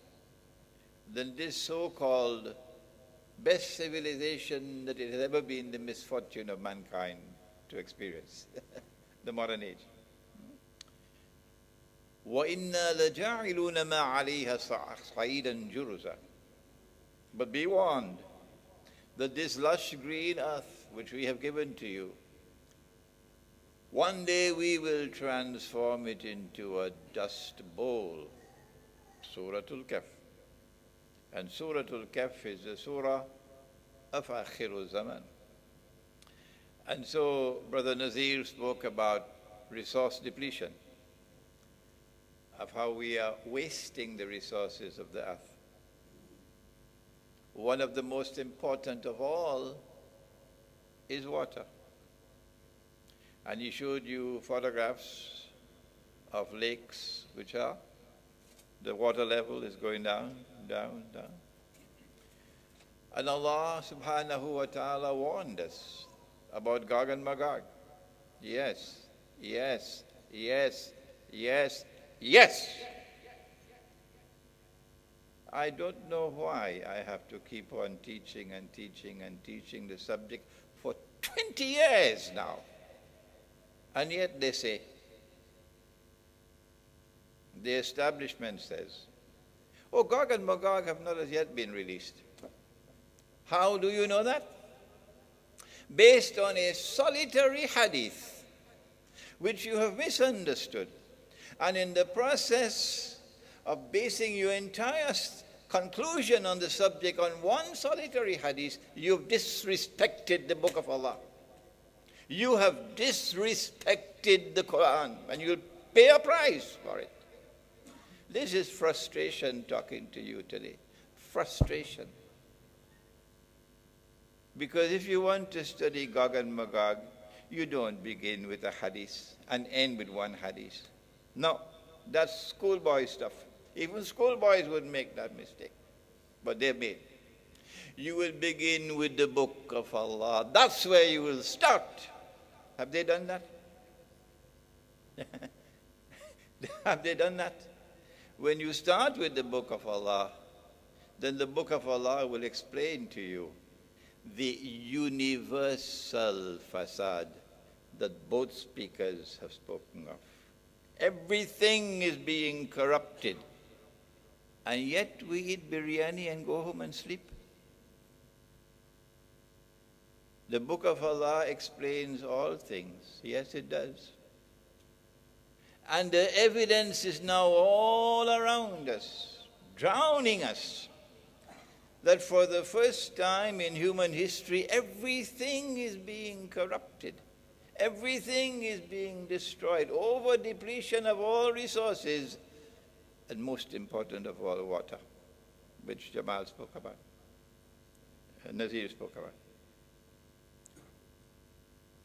than this so-called best civilization that it has ever been the misfortune of mankind to experience, the modern age. وَإِنَّا لَجَاعِلُونَ مَا عَلَيْهَا صَعِيدًا جُرُزًا. But be warned that this lush green earth which we have given to you, one day we will transform it into a dust bowl. Suratul Kahf. And Suratul Kahf is the surah of Akhirul Zaman. And so Brother Nazir spoke about resource depletion, of how we are wasting the resources of the earth. One of the most important of all is water. And he showed you photographs of lakes which are, the water level is going down, down, down. And Allah subhanahu wa ta'ala warned us about Gog and Magog. Yes, yes, yes, yes, yes. I don't know why I have to keep on teaching and teaching and teaching the subject for 20 years now. And yet they say, the establishment says, oh, Gog and Magog have not as yet been released. How do you know that? Based on a solitary hadith, which you have misunderstood. And in the process of basing your entire conclusion on the subject on one solitary hadith, you've disrespected the Book of Allah. You have disrespected the Quran, and you'll pay a price for it. This is frustration talking to you today. Frustration. Because if you want to study Gog and Magog, you don't begin with a hadith and end with one hadith. No, that's schoolboy stuff. Even schoolboys would make that mistake, but they made. You will begin with the Book of Allah. That's where you will start. Have they done that? Have they done that? When you start with the Book of Allah, then the Book of Allah will explain to you the universal facade that both speakers have spoken of. Everything is being corrupted, and yet we eat biryani and go home and sleep. The Book of Allah explains all things. Yes, it does. And the evidence is now all around us, drowning us, that for the first time in human history, everything is being corrupted. Everything is being destroyed. Over depletion of all resources, and most important of all, water, which Jamal spoke about, Nazir spoke about.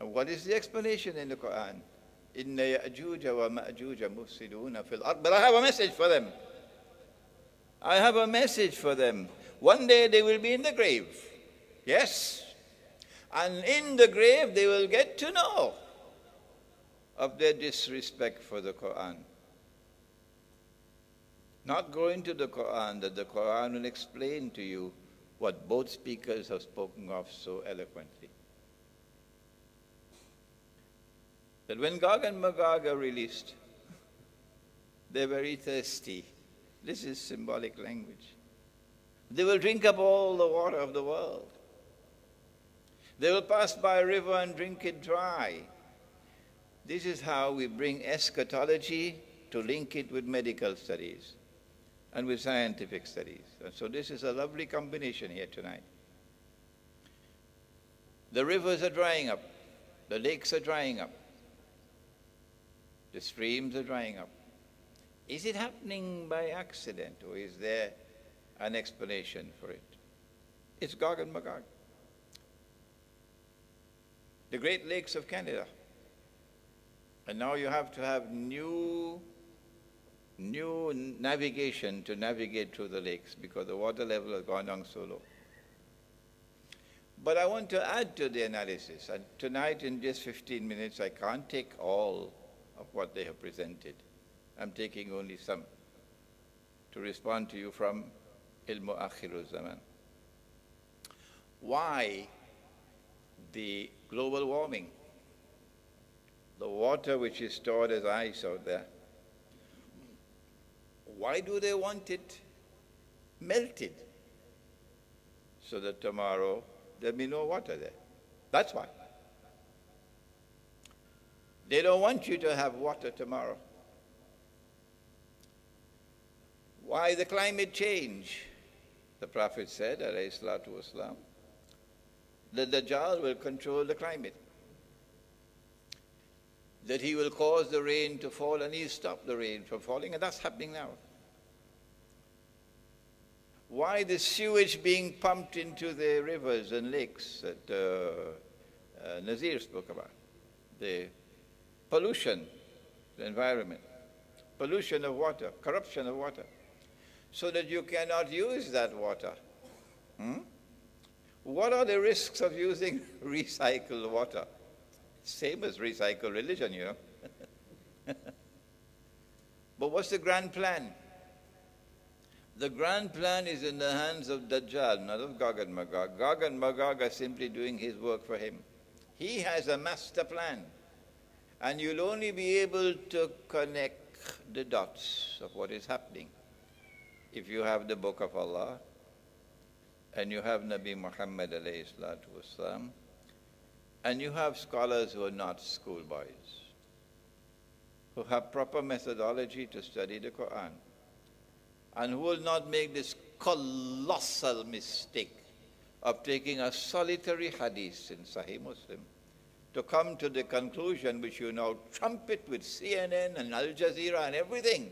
And what is the explanation in the Quran? Inna ya'juja wa ma'juja mufsiduna fil ard. But I have a message for them. I have a message for them. One day they will be in the grave. Yes. And in the grave they will get to know of their disrespect for the Quran. Not go into the Quran, that the Quran will explain to you what both speakers have spoken of so eloquently. That when Gog and Magog are released, they're very thirsty. This is symbolic language. They will drink up all the water of the world. They will pass by a river and drink it dry. This is how we bring eschatology to link it with medical studies and with scientific studies. And so this is a lovely combination here tonight. The rivers are drying up. The lakes are drying up. The streams are drying up. Is it happening by accident, or is there an explanation for it? It's Gog and Magog. The Great Lakes of Canada. And now you have to have new navigation to navigate through the lakes because the water level has gone down so low. But I want to add to the analysis, and tonight in just 15 minutes I can't take all of what they have presented. I'm taking only some to respond to you from Ilmu Akhirul Zaman. Why the global warming? The water which is stored as ice out there. Why do they want it melted? So that tomorrow there'll be no water there. That's why. They don't want you to have water tomorrow. Why the climate change? The Prophet said, alayhi salatu wasalam, that the Dajjal will control the climate. That he will cause the rain to fall and he'll stop the rain from falling, and that's happening now. Why the sewage being pumped into the rivers and lakes that Nazir spoke about? The pollution, the environment, pollution of water, corruption of water, so that you cannot use that water. What are the risks of using recycled water? Same as recycled religion, you know. But what's the grand plan? The grand plan is in the hands of Dajjal, not of Gog and Magog. Gog and Magog are simply doing his work for him. He has a master plan. And you'll only be able to connect the dots of what is happening if you have the Book of Allah and you have Nabi Muhammad alayhi salatu wasalam, and you have scholars who are not schoolboys, who have proper methodology to study the Quran, and who will not make this colossal mistake of taking a solitary hadith in Sahih Muslim to come to the conclusion which you now trumpet with CNN and Al Jazeera and everything.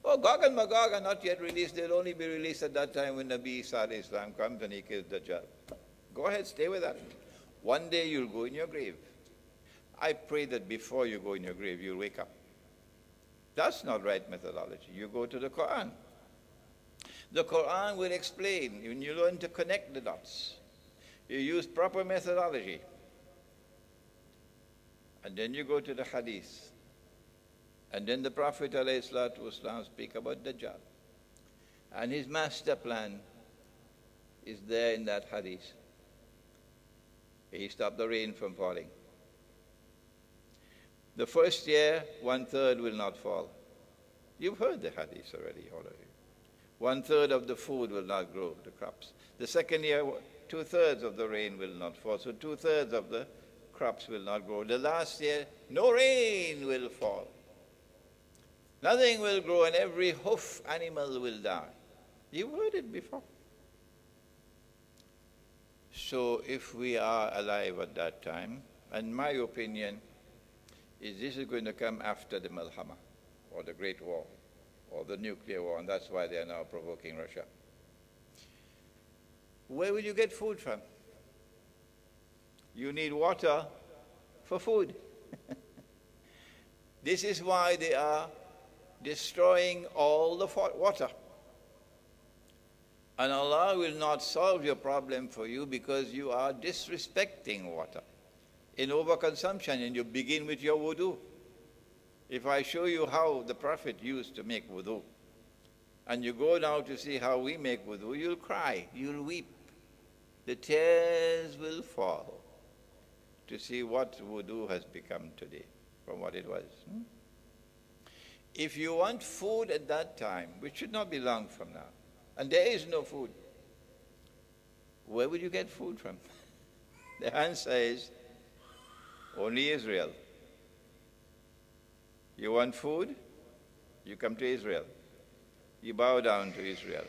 Oh, Gog and Magog are not yet released. They'll only be released at that time when Nabi Isa alayhi salam comes and he kills Dajjal. Go ahead, stay with that. One day you'll go in your grave. I pray that before you go in your grave, you'll wake up. That's not right methodology. You go to the Quran. The Quran will explain. When you learn to connect the dots, you use proper methodology. And then you go to the Hadith. And then the Prophet ﷺ speak about Dajjal. And his master plan is there in that Hadith. He stopped the rain from falling. The first year, 1/3 will not fall. You've heard the Hadith already, all of you. 1/3 of the food will not grow, the crops. The second year, 2/3 of the rain will not fall. So 2/3 of the crops will not grow. The last year, no rain will fall. Nothing will grow, and every hoof animal will die. You've heard it before. So if we are alive at that time, and my opinion is this is going to come after the Malhama, or the Great War, or the nuclear war, and that's why they are now provoking Russia. Where will you get food from? You need water for food. This is why they are destroying all the water. And Allah will not solve your problem for you because you are disrespecting water in overconsumption, and you begin with your wudu. If I show you how the Prophet used to make wudu, and you go now to see how we make wudu, you'll cry, you'll weep. The tears will fall to see what wudu has become today from what it was. If you want food at that time, which should not be long from now, and there is no food, where would you get food from? The answer is only Israel. You want food? You come to Israel. You bow down to Israel,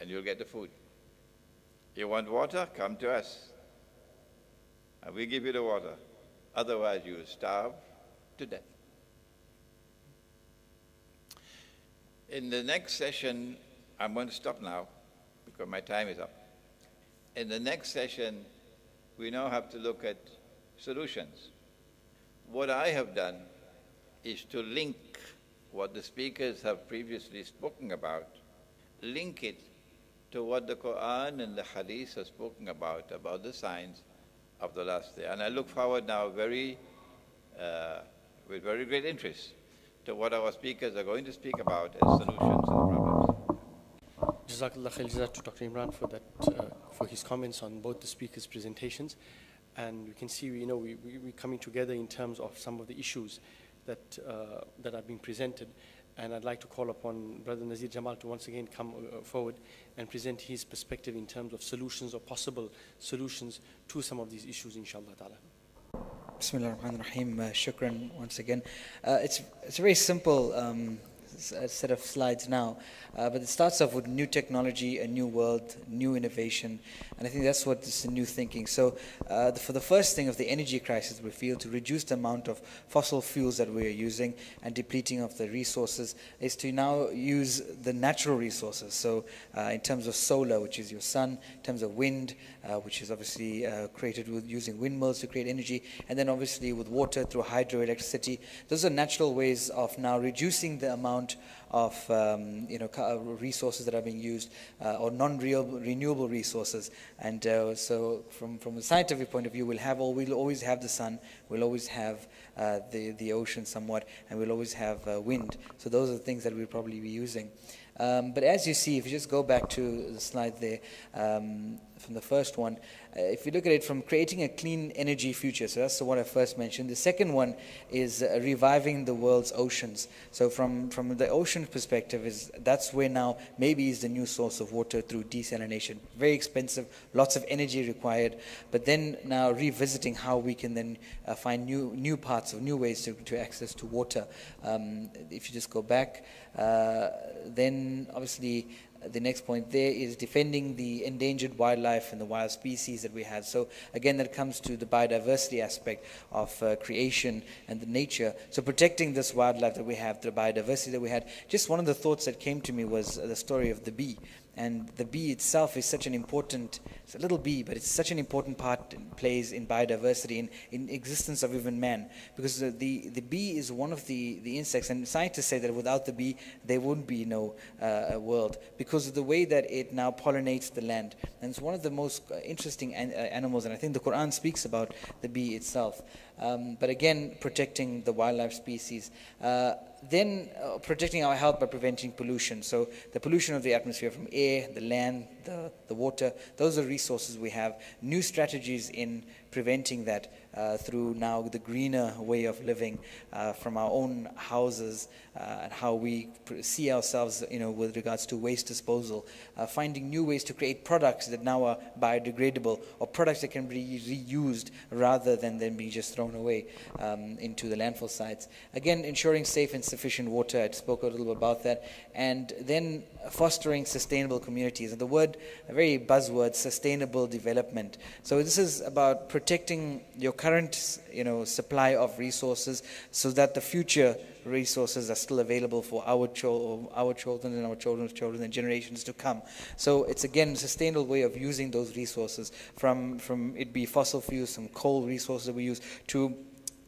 and you'll get the food. You want water? Come to us, and we give you the water. Otherwise, you will starve to death. In the next session, I'm going to stop now because my time is up. In the next session, we now have to look at solutions. What I have done is to link what the speakers have previously spoken about, link it to what the Quran and the Hadith have spoken about the signs of the last day. And I look forward now with very great interest to what our speakers are going to speak about as solutions to the problems. Jazakallah khair jazak to Dr. Imran for that, for his comments on both the speakers' presentations. And we can see, we're coming together in terms of some of the issues that are being presented. And I'd like to call upon Brother Nazir Jamal to once again come forward and present his perspective in terms of solutions or possible solutions to some of these issues, inshallah ta'ala. Bismillah ar-Rahman ar-Rahim. Shukran once again. It's a very simple set of slides now, but it starts off with new technology, a new world, new innovation, and I think that's what this new thinking. So for the first thing of the energy crisis, we feel to reduce the amount of fossil fuels that we are using and depleting of the resources is to now use the natural resources. So in terms of solar, which is your sun, in terms of wind, which is obviously created with using windmills to create energy, and then obviously with water through hydroelectricity. Those are natural ways of now reducing the amount of resources that are being used or non-renewable resources. And so from a scientific point of view, we'll always have the sun, we'll always have the ocean somewhat, and we'll always have wind. So those are the things that we'll probably be using. But as you see, if you just go back to the slide there, from the first one, if you look at it from creating a clean energy future, so that's the one I first mentioned. The second one is reviving the world's oceans. So from the ocean perspective, that's where now maybe is the new source of water through desalination. Very expensive, lots of energy required, but then now revisiting how we can then find new paths of new ways to access to water. If you just go back, then obviously the next point there is defending the endangered wildlife and the wild species that we have. So again, that comes to the biodiversity aspect of creation and the nature. So protecting this wildlife that we have, the biodiversity that we had. Just one of the thoughts that came to me was the story of the bee. And the bee itself is such an important, it's a little bee, but it's such an important part it plays in biodiversity, in existence of even man. Because the bee is one of the insects, and scientists say that without the bee, there wouldn't be no world, because of the way that it now pollinates the land. And it's one of the most interesting animals, and I think the Quran speaks about the bee itself. But again, protecting the wildlife species. Then protecting our health by preventing pollution. So the pollution of the atmosphere from air, the land, the water, those are resources we have. New strategies in preventing that through now the greener way of living from our own houses and how we see ourselves, with regards to waste disposal. Finding new ways to create products that now are biodegradable, or products that can be reused rather than being just thrown away into the landfill sites. Again, ensuring safe and sufficient water. I spoke a little bit about that. And then fostering sustainable communities. And the word, a very buzzword, sustainable development. So this is about protecting your current, supply of resources so that the future resources are still available for our children and our children's children and generations to come. So it's again a sustainable way of using those resources from it be fossil fuels, some coal resources that we use, to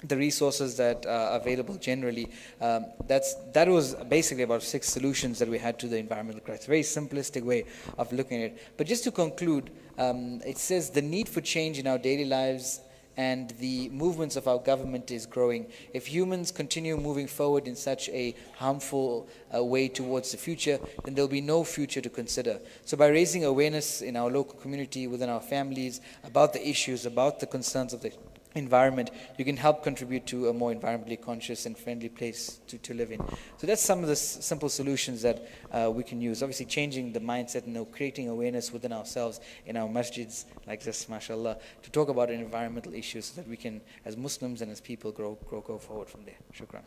the resources that are available generally. That was basically about 6 solutions that we had to the environmental crisis. Very simplistic way of looking at it. But just to conclude, it says the need for change in our daily lives and the movements of our government is growing. If humans continue moving forward in such a harmful way towards the future, then there'll be no future to consider. So by raising awareness in our local community, within our families, about the issues, about the concerns of the environment, you can help contribute to a more environmentally conscious and friendly place to live in. So that's some of the simple solutions that we can use. Obviously changing the mindset and creating awareness within ourselves in our masjids like this, mashallah, to talk about environmental issues so that we can, as Muslims and as people, go forward from there. Shukran.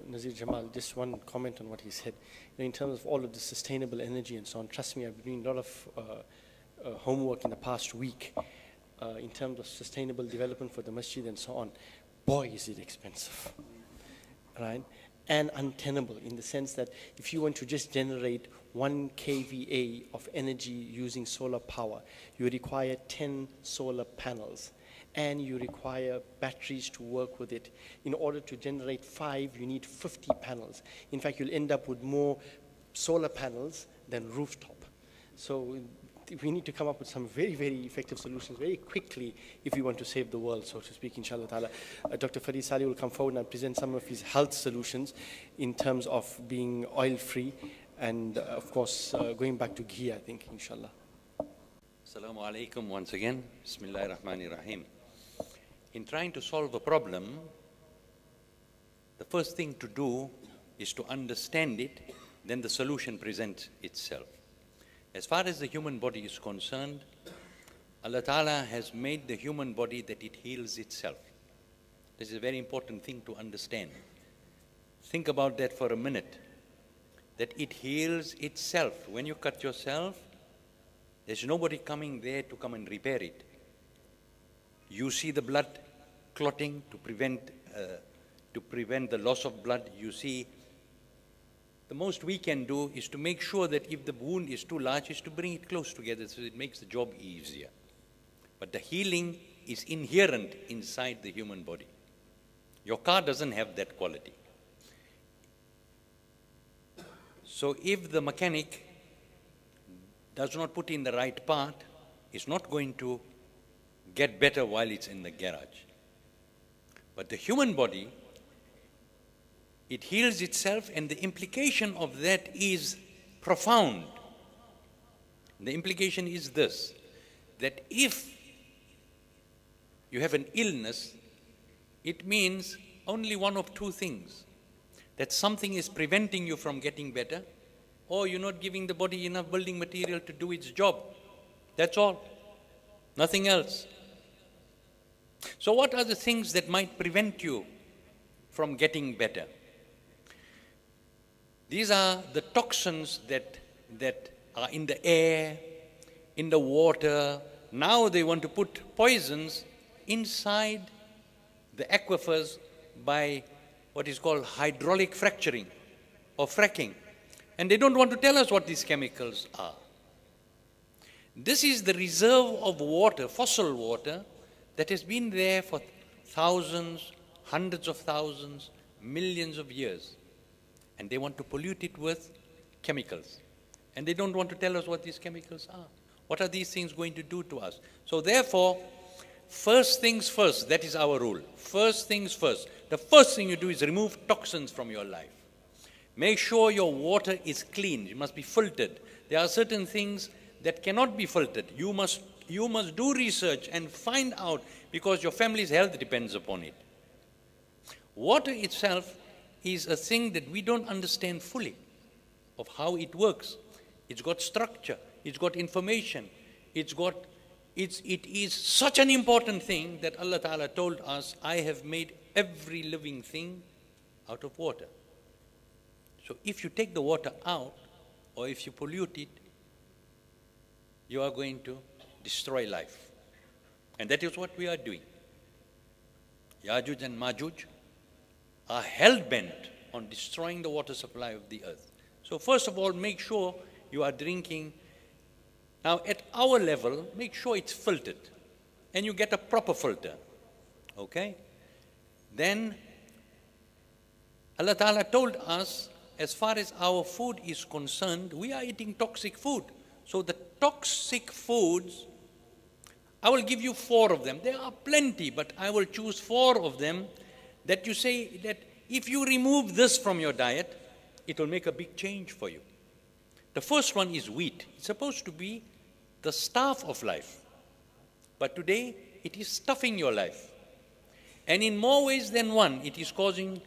Nazir Jamal, just one comment on what he said. In terms of all of the sustainable energy and so on, trust me, I've been doing a lot of homework in the past week in terms of sustainable development for the masjid and so on. Boy, is it expensive, right? And untenable in the sense that if you want to just generate 1 kVA of energy using solar power, you require 10 solar panels, and you require batteries to work with it. In order to generate 5, you need 50 panels. In fact, you'll end up with more solar panels than rooftop. So we need to come up with some very, very effective solutions very quickly if we want to save the world, so to speak, inshallah ta'ala. Dr. Farid Saleh will come forward and present some of his health solutions in terms of being oil-free and, of course, going back to ghee, I think, inshallah. Assalamu alaikum once again. Bismillahir Rahmanir Rahim. In trying to solve a problem, the first thing to do is to understand it, then the solution presents itself. As far as the human body is concerned, Allah Ta'ala has made the human body that it heals itself. This is a very important thing to understand. Think about that for a minute, that it heals itself. When you cut yourself, there's nobody coming there to come and repair it. You see the blood clotting to prevent the loss of blood. You see, the most we can do is to make sure that if the wound is too large, is to bring it close together so it makes the job easier. But the healing is inherent inside the human body. Your car doesn't have that quality. So if the mechanic does not put in the right part, it's not going to get better while it's in the garage. But the human body, it heals itself, and the implication of that is profound. The implication is this, that if you have an illness, it means only one of two things. That something is preventing you from getting better, or you're not giving the body enough building material to do its job. That's all. Nothing else. So what are the things that might prevent you from getting better? These are the toxins that are in the air, in the water. Now they want to put poisons inside the aquifers by what is called hydraulic fracturing or fracking. And they don't want to tell us what these chemicals are. This is the reserve of water, fossil water, that has been there for thousands, hundreds of thousands, millions of years. And they want to pollute it with chemicals. And they don't want to tell us what these chemicals are. What are these things going to do to us? So therefore, first things first, that is our rule. First things first. The first thing you do is remove toxins from your life. Make sure your water is clean. It must be filtered. There are certain things that cannot be filtered. You must do research and find out, because your family's health depends upon it. Water itself is a thing that we don't understand fully of how it works. It's got structure. It's got information. It is such an important thing that Allah Ta'ala told us, I have made every living thing out of water. So if you take the water out, or if you pollute it, you are going to destroy life. And that is what we are doing. Yajuj and Majuj are hell-bent on destroying the water supply of the earth. So first of all, make sure you are drinking. Now at our level, make sure it's filtered. And you get a proper filter. Okay? Then Allah Ta'ala told us, as far as our food is concerned, we are eating toxic food. So the toxic foods, I will give you 4 of them. There are plenty, but I will choose 4 of them that you say that if you remove this from your diet, it will make a big change for you. The first one is wheat. It's supposed to be the staff of life. But today, it is stuffing your life. And in more ways than one, it is causing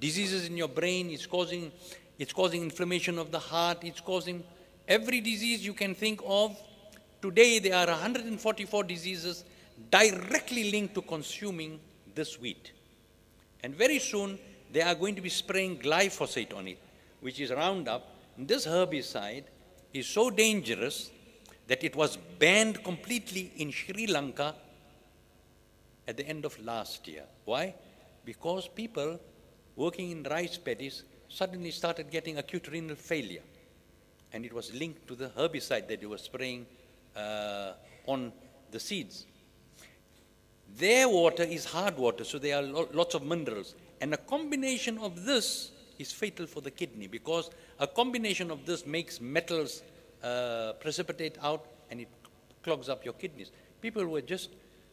diseases in your brain, it's causing inflammation of the heart, it's causing every disease you can think of. Today, there are 144 diseases directly linked to consuming this wheat. And very soon, they are going to be spraying glyphosate on it, which is Roundup. And this herbicide is so dangerous that it was banned completely in Sri Lanka at the end of last year. Why? Because people working in rice paddies suddenly started getting acute renal failure. And it was linked to the herbicide that they were spraying on the seeds. Their water is hard water, so there are lots of minerals. And a combination of this is fatal for the kidney, because a combination of this makes metals precipitate out, and it clogs up your kidneys. People were just,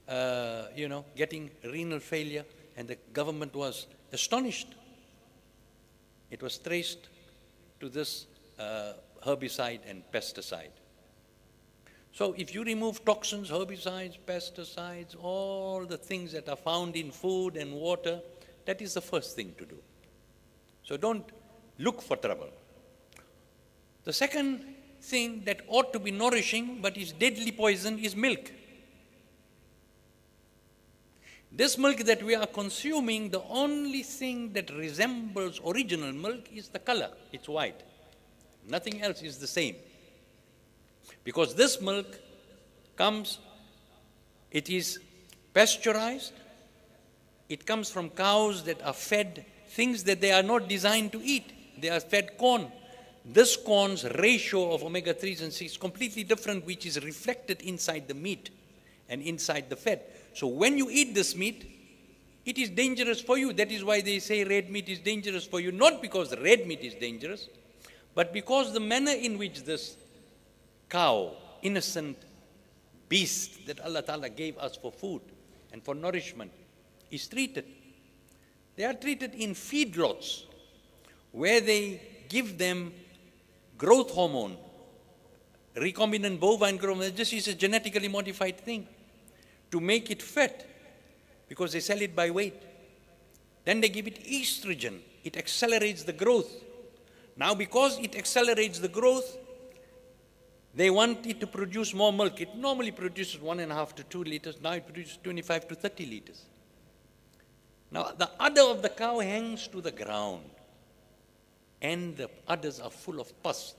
getting renal failure, and the government was astonished. It was traced to this herbicide and pesticide. So if you remove toxins, herbicides, pesticides, all the things that are found in food and water, that is the first thing to do. So don't look for trouble. The second thing that ought to be nourishing but is deadly poison is milk. This milk that we are consuming, the only thing that resembles original milk is the color. It's white. Nothing else is the same. Because this milk comes, it is pasteurized. It comes from cows that are fed things that they are not designed to eat. They are fed corn. This corn's ratio of omega-3s and 6 is completely different, which is reflected inside the meat and inside the fat. So when you eat this meat, it is dangerous for you. That is why they say red meat is dangerous for you. Not because red meat is dangerous, but because the manner in which this cow, innocent beast that Allah Ta'ala gave us for food and for nourishment, is treated. They are treated in feedlots where they give them growth hormone, recombinant bovine growth hormone. This is a genetically modified thing to make it fat because they sell it by weight. Then they give it estrogen. It accelerates the growth. Now because it accelerates the growth, they want it to produce more milk. It normally produces 1.5 to 2 liters. Now it produces 25 to 30 liters. Now the udder of the cow hangs to the ground and the udders are full of pus.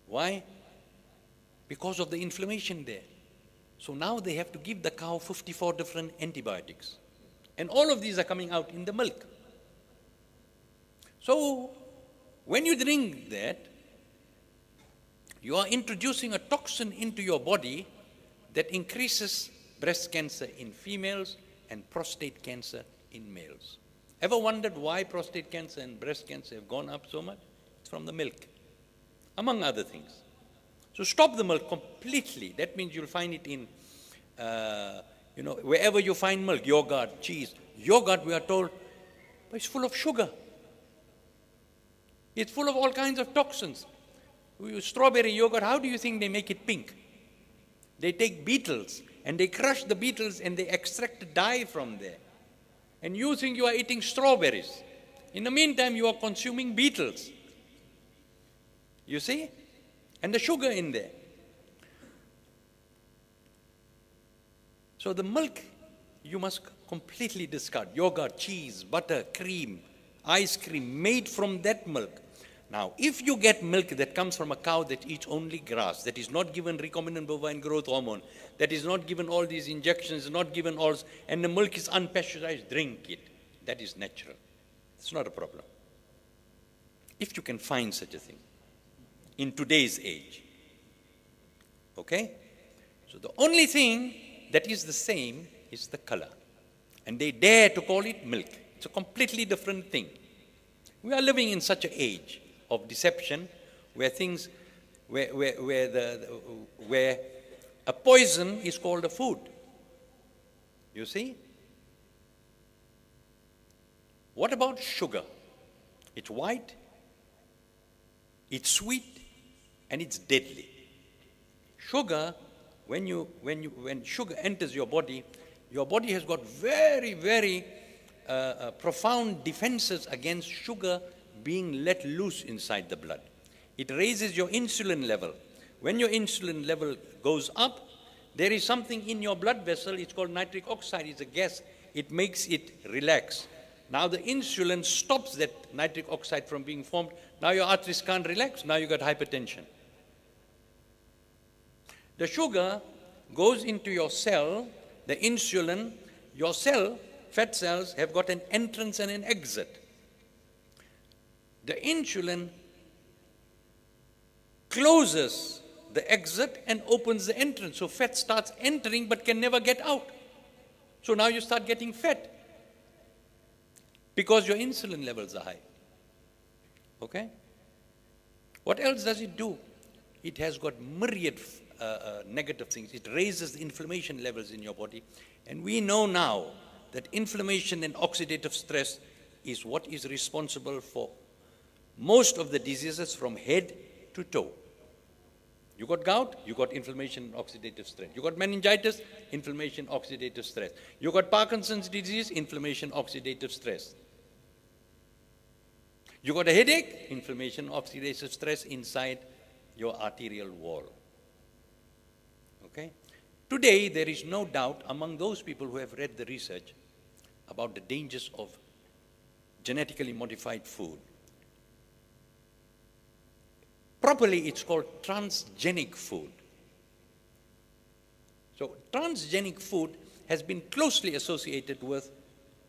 Why? Because of the inflammation there. So now they have to give the cow 54 different antibiotics. And all of these are coming out in the milk. So when you drink that, you are introducing a toxin into your body that increases breast cancer in females and prostate cancer in males. Ever wondered why prostate cancer and breast cancer have gone up so much? It's from the milk, among other things. So stop the milk completely. That means you'll find it in, wherever you find milk, yogurt, cheese. Yogurt, we are told, but it's full of sugar. It's full of all kinds of toxins. Strawberry yogurt, how do you think they make it pink? They take beetles and they crush the beetles and they extract dye from there. And you think you are eating strawberries. In the meantime, you are consuming beetles. You see? And the sugar in there. So the milk, you must completely discard. Yogurt, cheese, butter, cream, ice cream made from that milk. Now, if you get milk that comes from a cow that eats only grass, that is not given recombinant bovine growth hormone, that is not given all these injections, not given all, and the milk is unpasteurized, drink it. That is natural. It's not a problem. If you can find such a thing in today's age. Okay? So the only thing that is the same is the color. And they dare to call it milk. It's a completely different thing. We are living in such an age of deception where things, where a poison is called a food. You see? What about sugar? It's white, it's sweet, and it's deadly. Sugar, when sugar enters your body has got very, very profound defenses against sugar being let loose inside the blood. It raises your insulin level. When your insulin level goes up, there is something in your blood vessel, it's called nitric oxide, it's a gas. It makes it relax. Now the insulin stops that nitric oxide from being formed. Now your arteries can't relax, now you got hypertension. The sugar goes into your cell, the insulin, your cell, fat cells have got an entrance and an exit. The insulin closes the exit and opens the entrance. So fat starts entering but can never get out. So now you start getting fat because your insulin levels are high. Okay? What else does it do? It has got myriad negative things. It raises the inflammation levels in your body. And we know now that inflammation and oxidative stress is what is responsible for most of the diseases from head to toe. You got gout, you got inflammation and oxidative stress. You got meningitis, inflammation, oxidative stress. You got Parkinson's disease, inflammation, oxidative stress. You got a headache, inflammation, oxidative stress inside your arterial wall. Okay? Today, there is no doubt among those people who have read the research about the dangers of genetically modified food. Properly, it's called transgenic food. So, transgenic food has been closely associated with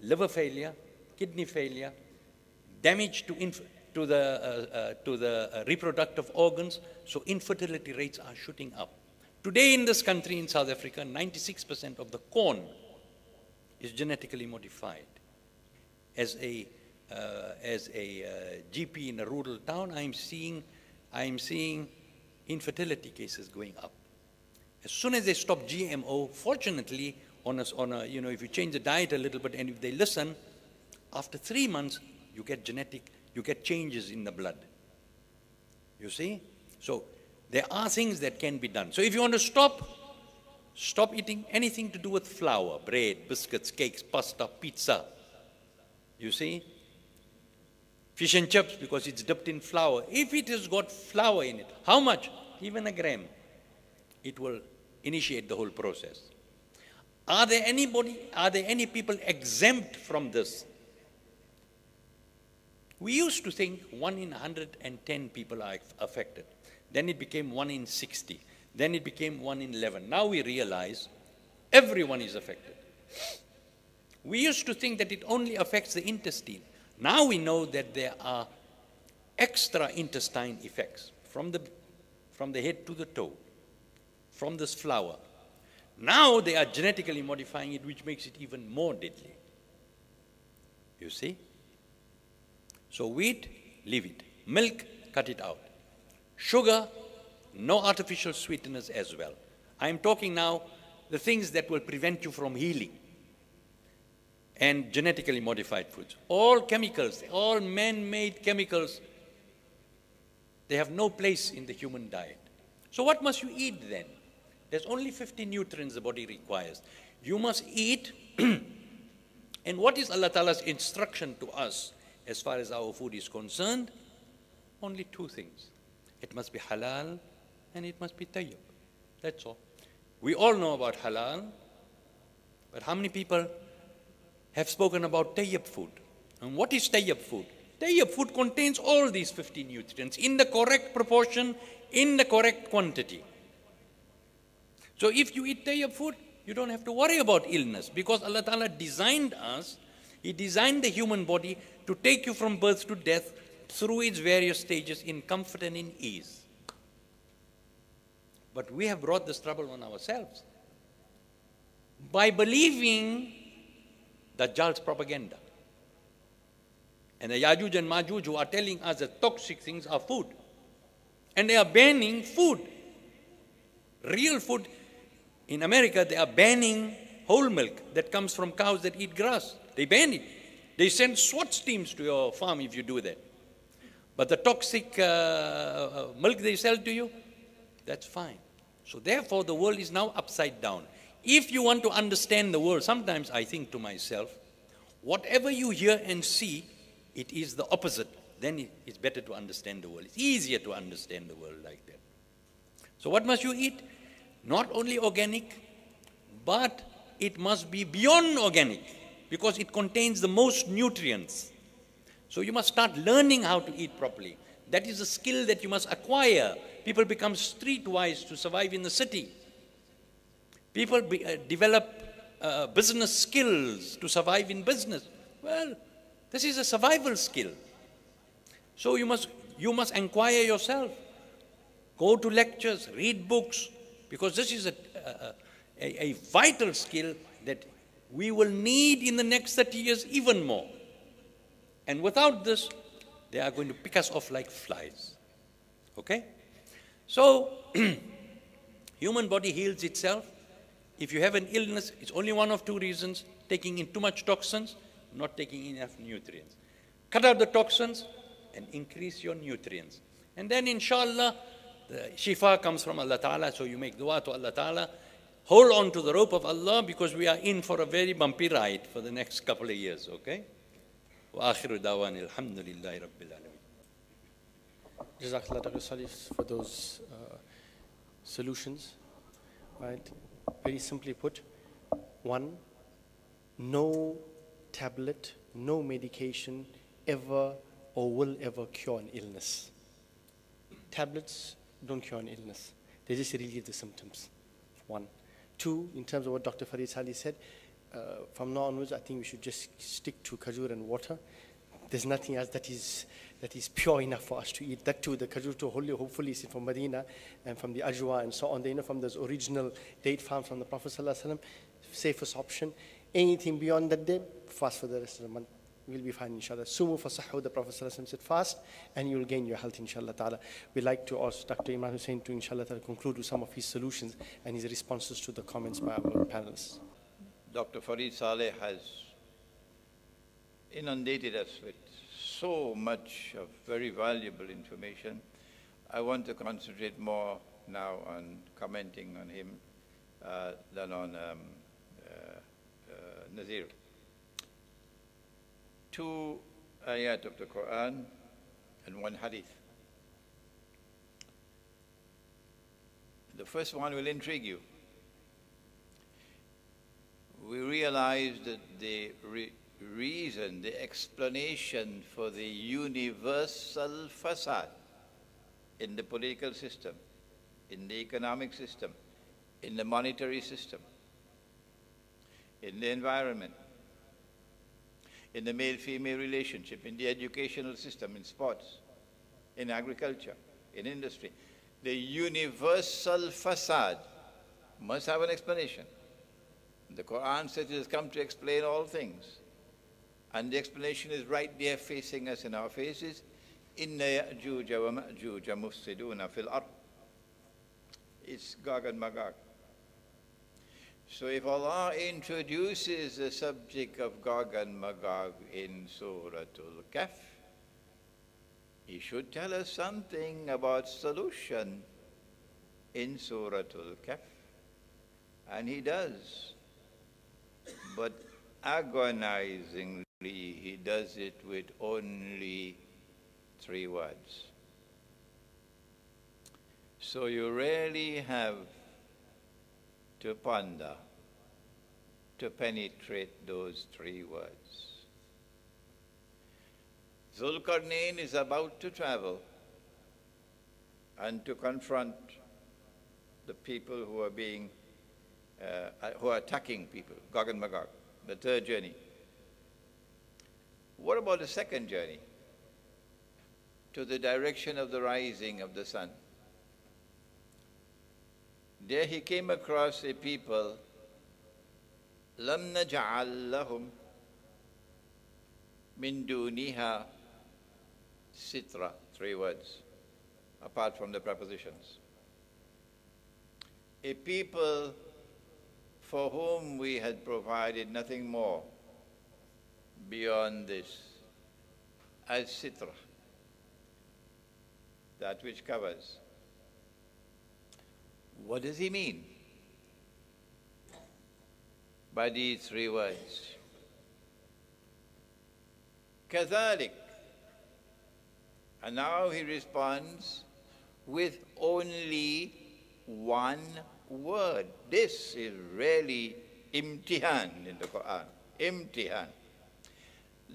liver failure, kidney failure, damage to the reproductive organs, so infertility rates are shooting up. Today in this country, in South Africa, 96% of the corn is genetically modified. As a GP in a rural town, I am seeing infertility cases going up. As soon as they stop GMO, fortunately, if you change the diet a little bit and if they listen, after 3 months, you get changes in the blood. You see? So there are things that can be done. So if you want to stop eating anything to do with flour, bread, biscuits, cakes, pasta, pizza. You see? Fish and chips, because it's dipped in flour. If it has got flour in it, how much? Even a gram. It will initiate the whole process. Are there any people exempt from this? We used to think 1 in 110 people are affected. Then it became 1 in 60. Then it became 1 in 11. Now we realize everyone is affected. We used to think that it only affects the intestine. Now we know that there are extra intestine effects from the head to the toe, from this flour. Now they are genetically modifying it, which makes it even more deadly. You see? So wheat, leave it. Milk, cut it out. Sugar, no artificial sweeteners as well. I am talking now the things that will prevent you from healing. And genetically modified foods. All chemicals, all man-made chemicals, they have no place in the human diet. So what must you eat then? There's only 50 nutrients the body requires. You must eat, and what is Allah Ta'ala's instruction to us as far as our food is concerned? Only 2 things. It must be halal and it must be tayyib. That's all. We all know about halal, but how many people have spoken about tayyib food? And what is tayyib food? Tayyib food contains all these 50 nutrients in the correct proportion, in the correct quantity. So if you eat tayyib food, you don't have to worry about illness, because Allah Ta'ala designed us, He designed the human body to take you from birth to death through its various stages in comfort and in ease. But we have brought this trouble on ourselves by believing Dajjal's propaganda. And the Yajuj and Majuj who are telling us that toxic things are food. And they are banning food. Real food. In America, they are banning whole milk that comes from cows that eat grass. They ban it. They send SWAT teams to your farm if you do that. But the toxic milk they sell to you, that's fine. So therefore, the world is now upside down. If you want to understand the world, sometimes I think to myself, whatever you hear and see, it is the opposite. Then it's better to understand the world. It's easier to understand the world like that. So what must you eat? Not only organic, but it must be beyond organic, because it contains the most nutrients. So you must start learning how to eat properly. That is a skill that you must acquire. People become streetwise to survive in the city. People develop business skills to survive in business. Well, this is a survival skill. So you must inquire yourself. Go to lectures, read books, because this is a vital skill that we will need in the next 30 years even more. And without this, they are going to pick us off like flies. Okay? So, human body heals itself. If you have an illness, it's only one of 2 reasons: taking in too much toxins, not taking enough nutrients. Cut out the toxins and increase your nutrients. And then, inshallah, the shifa comes from Allah Ta'ala, so you make dua to Allah Ta'ala. Hold on to the rope of Allah, because we are in for a very bumpy ride for the next couple of years, okay? وآخر دعوانا الحمد لله رب العالمين. Jazakallah, Dr. Salih, for those solutions. Right? Very simply put, one, no tablet, no medication ever or will ever cure an illness. Tablets don't cure an illness. They just relieve the symptoms. One. Two, in terms of what Dr. Farid Salih said, from now onwards, I think we should just stick to khajur and water. There's nothing else that is pure enough for us to eat. That too, the khajur too, hopefully is from Medina and from the ajwa and so on. They know from those original date farms from the Prophet ﷺ, safest option. Anything beyond that day, fast for the rest of the month. We'll be fine, inshallah. Sumu fasahu, the Prophet ﷺ said, fast, and you will gain your health, inshallah ta'ala. We'd like to ask Dr. Imran Hosein to, inshallah ta'ala, conclude with some of his solutions and his responses to the comments by our panelists. Dr. Farid Saleh has inundated us with so much of very valuable information. I want to concentrate more now on commenting on him than on Nazir. Two ayat of the Quran and one hadith. The first one will intrigue you. We realize that the reason, the explanation for the universal facade in the political system, in the economic system, in the monetary system, in the environment, in the male-female relationship, in the educational system, in sports, in agriculture, in industry. The universal facade must have an explanation. The Quran says it has come to explain all things. And the explanation is right there facing us in our faces. Inna ya'juja wa ma'juja mufsiduna fil ard. It's Gog and Magog. So if Allah introduces the subject of Gog and Magog in Suratul Kahf, He should tell us something about solution in Suratul Kahf. And He does. But agonizingly, He does it with only 3 words. So you really have to ponder, to penetrate those 3 words. Zulkarnain is about to travel and to confront the people who are attacking people, Gog and Magog, the 3rd journey. What about the 2nd journey? To the direction of the rising of the sun. There he came across a people, لَمْ نَجْعَلْ لَهُمْ مِن دُونِهَا سِتْرًا, 3 words, apart from the prepositions. A people for whom we had provided nothing more beyond this, as sitra, that which covers. What does he mean by these 3 words? كذلك. And now he responds with only 1 word. This is really imtihan in the Quran. Imtihan.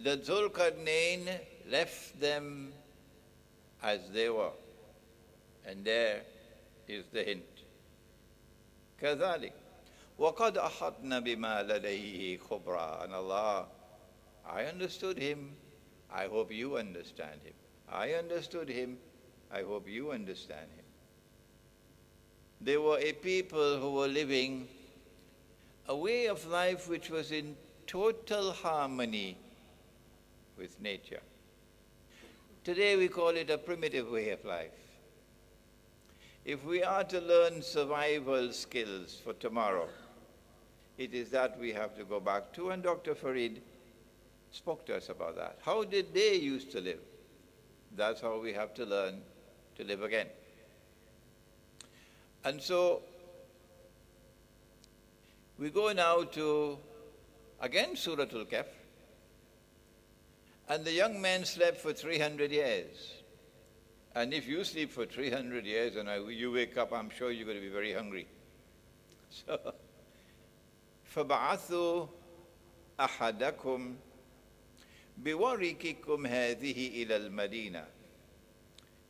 The Zulkarnain left them as they were. And there is the hint. كذلك وقد أحطنا بما لديه خبرا. And Allah, I understood him. I hope you understand him. I understood him. I hope you understand him. They were a people who were living a way of life which was in total harmony with nature. Today we call it a primitive way of life. If we are to learn survival skills for tomorrow, it is that we have to go back to, and Dr. Farid spoke to us about that. How did they used to live? That's how we have to learn to live again. And so we go now to, again, Suratul Kahf. And the young man slept for 300 years. And if you sleep for 300 years and you wake up, I'm sure you're going to be very hungry. So, فَبَعَثُوا أَحَدَكُمْ بِوَرِكِكُمْ هَذِهِ إِلَى الْمَدِينَةِ.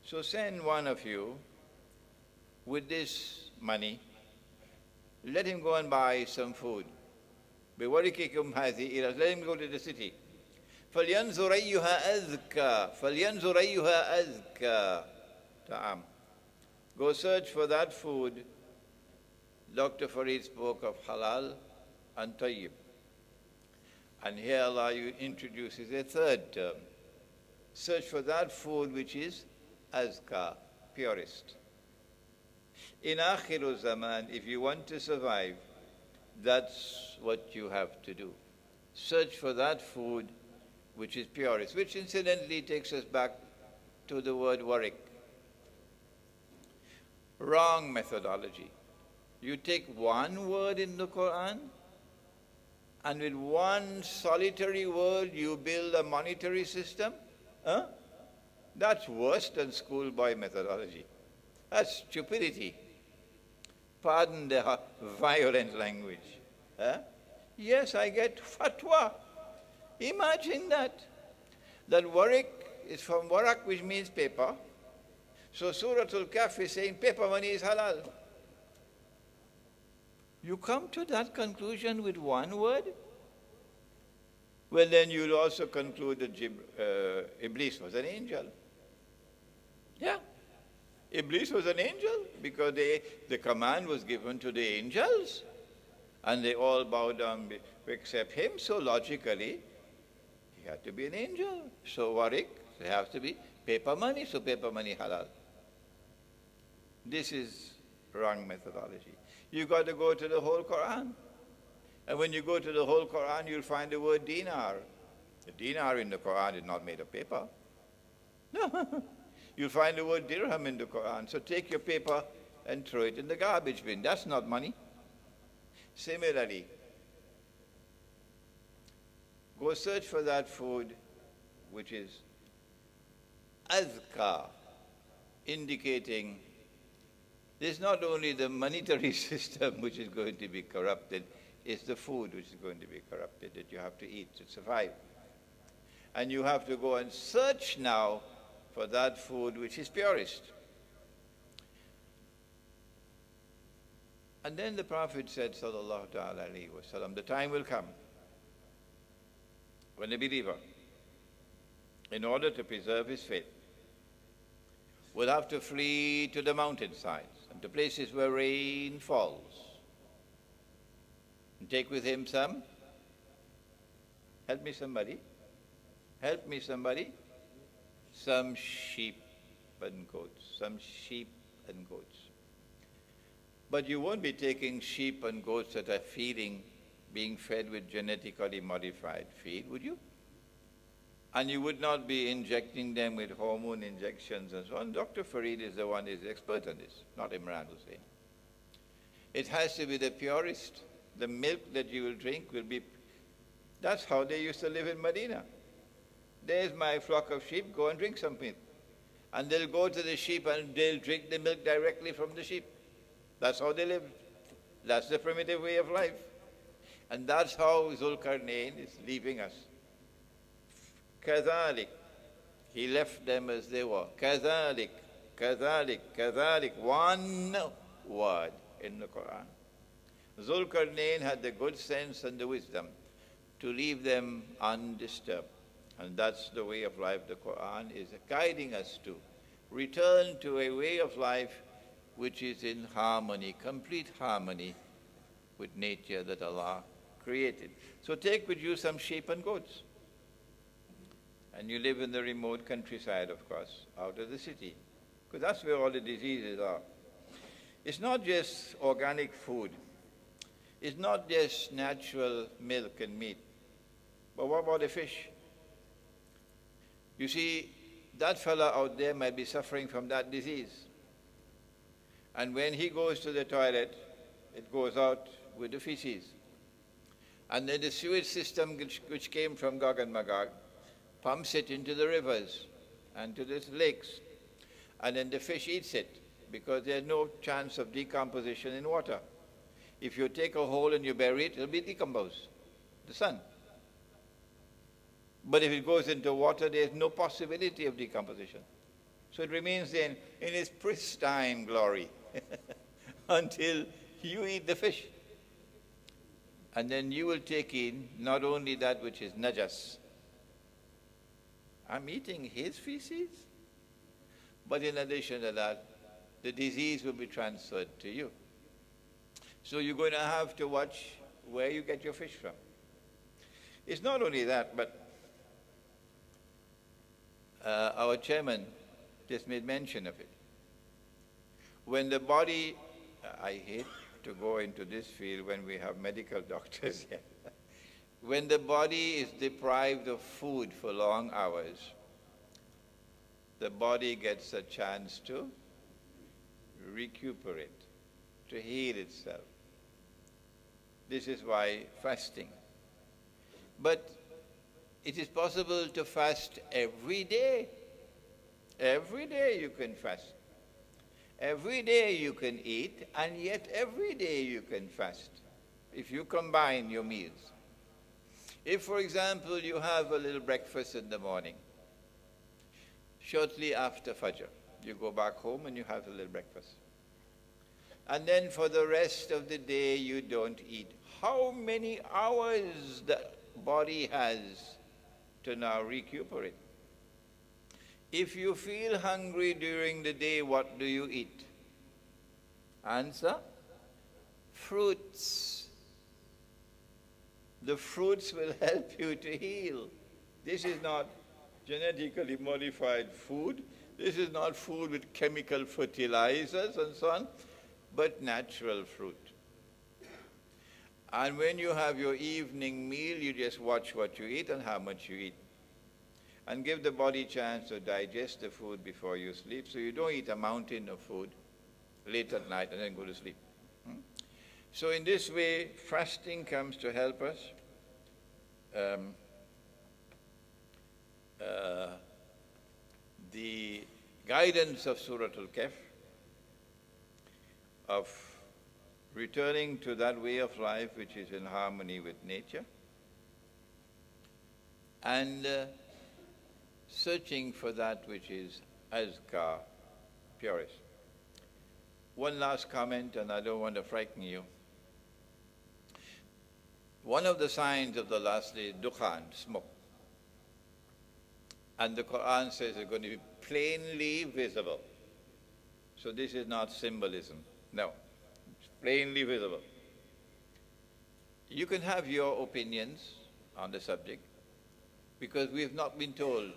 So send one of you with this money. Let him go and buy some food. بِوَرِكِكُمْ هَذِهِ إِلَى. Let him go to the city. فَلْيَنْظُرْ أَيُّهَا أَزْكَى. فَلْيَنْظُرْ أَيُّهَا أَزْكَى. Ta'am. Go search for that food. Dr. Farid spoke of halal and tayyib. And here Allah introduces a third term. Search for that food which is azka, purest. In Akhiru Zaman, if you want to survive, that's what you have to do. Search for that food which is purest, which incidentally takes us back to the word warik. Wrong methodology. You take one word in the Quran, and with one solitary word you build a monetary system? Huh? That's worse than schoolboy methodology. That's stupidity. Pardon the violent language. Huh? Yes, I get fatwa. Imagine that. That warik is from warak, which means paper. So Surah Al-Kahf is saying paper money is halal. You come to that conclusion with one word? Well, then you'll also conclude that Iblis was an angel. Yeah. Iblis was an angel because the command was given to the angels and they all bowed down except him. So logically, he had to be an angel. So warik, there has to be paper money, so paper money halal. This is wrong methodology. You've got to go to the whole Quran. And when you go to the whole Quran, you'll find the word dinar. The dinar in the Quran is not made of paper. No. You'll find the word dirham in the Quran. So take your paper and throw it in the garbage bin. That's not money. Similarly, go search for that food which is azka, indicating there's not only the monetary system which is going to be corrupted, it's the food which is going to be corrupted that you have to eat to survive. And you have to go and search now for that food which is purest. And then the Prophet said, sallallahu alaihi wasallam, the time will come when a believer, in order to preserve his faith, will have to flee to the mountainsides and to places where rain falls. And take with him some, help me somebody, some sheep and goats, But you won't be taking sheep and goats that are being fed with genetically modified feed, would you? And you would not be injecting them with hormone injections and so on. Dr. Farid is the one who is the expert on this, not Imran Hosein. It has to be the purest. The milk that you will drink will be... That's how they used to live in Medina. There's my flock of sheep, go and drink some milk. And they'll go to the sheep and they'll drink the milk directly from the sheep. That's how they lived. That's the primitive way of life. And that's how Zulkarnain is leaving us. Kazalik. He left them as they were. Kazalik, kazalik, kazalik. One word in the Quran. Zulkarnain had the good sense and the wisdom to leave them undisturbed. And that's the way of life the Quran is guiding us to. Return to a way of life which is in harmony, complete harmony with nature that Allah created. So take with you some sheep and goats. And you live in the remote countryside, of course, out of the city, because that's where all the diseases are. It's not just organic food. It's not just natural milk and meat. But what about the fish? You see, that fella out there might be suffering from that disease. And when he goes to the toilet, it goes out with the feces. And then the sewage system which came from Gog and Magog pumps it into the rivers and to the lakes, and then the fish eats it because there's no chance of decomposition in water. If you take a hole and you bury it, it'll be decomposed, the sun. But if it goes into water, there's no possibility of decomposition. So it remains in its pristine glory until you eat the fish. And then you will take in not only that which is najas. I'm eating his feces. But in addition to that, the disease will be transferred to you. So you're going to have to watch where you get your fish from. It's not only that, but our chairman just made mention of it. When the body, I hate to go into this field when we have medical doctors here. When the body is deprived of food for long hours, the body gets a chance to recuperate, to heal itself. This is why fasting. But it is possible to fast every day. Every day you can fast. Every day you can eat, and yet every day you can fast, if you combine your meals. If, for example, you have a little breakfast in the morning, shortly after Fajr, you go back home and you have a little breakfast. And then for the rest of the day you don't eat. How many hours the body has to now recuperate? If you feel hungry during the day, what do you eat? Answer: fruits. The fruits will help you to heal. This is not genetically modified food. This is not food with chemical fertilizers and so on, but natural fruit. And when you have your evening meal, you just watch what you eat and how much you eat. And give the body a chance to digest the food before you sleep, so you don't eat a mountain of food late at night and then go to sleep. So in this way, fasting comes to help us. The guidance of Surah Al-Kahf, of returning to that way of life which is in harmony with nature, and searching for that which is azka, purest. One last comment, and I don't want to frighten you. One of the signs of the last day is dukhan, smoke. And the Quran says it's going to be plainly visible. So this is not symbolism. No, it's plainly visible. You can have your opinions on the subject, because we have not been told,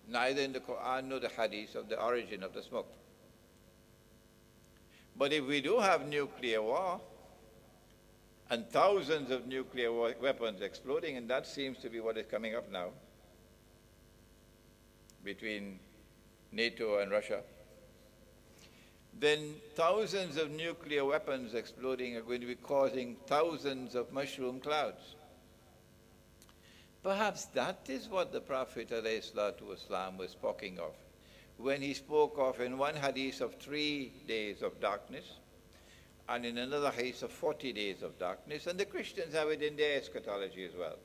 neither in the Quran nor the Hadith, of the origin of the smoke. But if we do have nuclear war, and thousands of nuclear weapons exploding, and that seems to be what is coming up now between NATO and Russia, then thousands of nuclear weapons exploding are going to be causing thousands of mushroom clouds. Perhaps that is what the Prophet ﷺ was speaking of when he spoke of in one hadith of 3 days of darkness, and in another hadith of 40 days of darkness, and the Christians have it in their eschatology as well,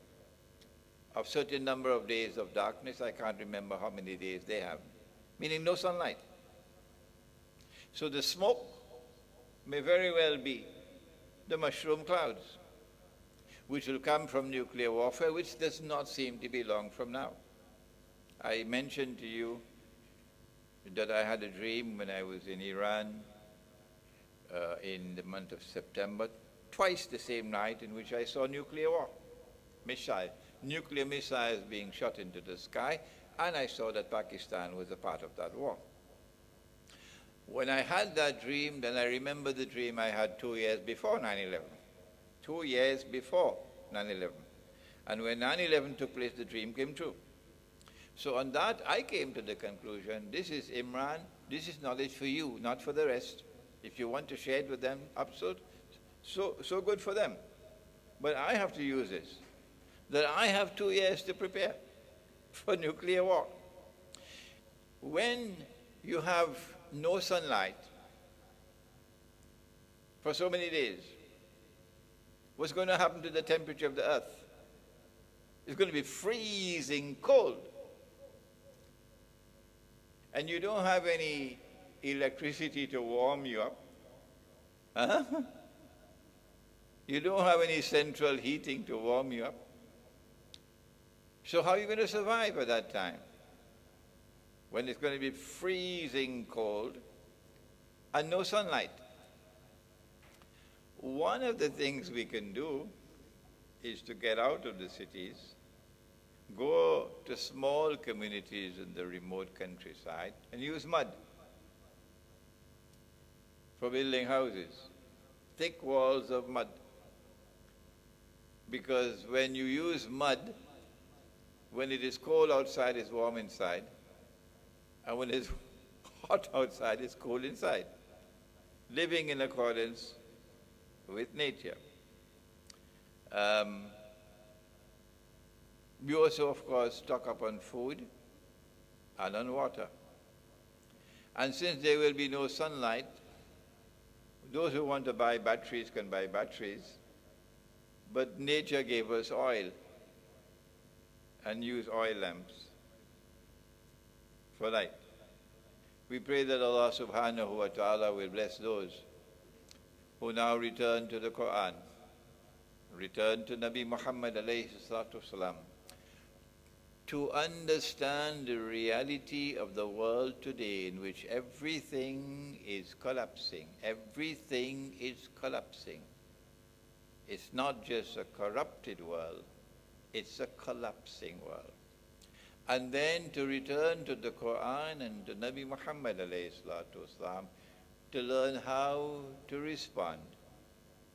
of certain number of days of darkness. I can't remember how many days they have, meaning no sunlight. So the smoke may very well be the mushroom clouds, which will come from nuclear warfare, which does not seem to be long from now. I mentioned to you that I had a dream when I was in Iran in the month of September, twice the same night, in which I saw nuclear war, nuclear missiles being shot into the sky, and I saw that Pakistan was a part of that war. When I had that dream, then I remember the dream I had 2 years before 9/11. 2 years before 9/11. And when 9/11 took place, the dream came true. So on that, I came to the conclusion, this is Imran, this is knowledge for you, not for the rest. If you want to share it with them, absolutely, so good for them. But I have to use this, that I have 2 years to prepare. for nuclear war. When you have no sunlight for so many days, what's going to happen to the temperature of the earth? It's going to be freezing cold. And you don't have any electricity to warm you up. Huh? You don't have any central heating to warm you up. So how are you going to survive at that time? When it's going to be freezing cold and no sunlight. One of the things we can do is to get out of the cities, go to small communities in the remote countryside and use mud for building houses, thick walls of mud. Because when you use mud, when it is cold outside, it's warm inside. And when it's hot outside, it's cold inside. Living in accordance with nature. We also, of course, stock up on food and on water. And since there will be no sunlight, those who want to buy batteries can buy batteries. But nature gave us oil and use oil lamps for light. We pray that Allah subhanahu wa ta'ala will bless those who now return to the Quran, return to Nabi Muhammad alayhi salatu wasalam, to understand the reality of the world today in which everything is collapsing. Everything is collapsing. It's not just a corrupted world, it's a collapsing world. And then to return to the Quran and to Nabi Muhammad alayhi salatu wasalam, to learn how to respond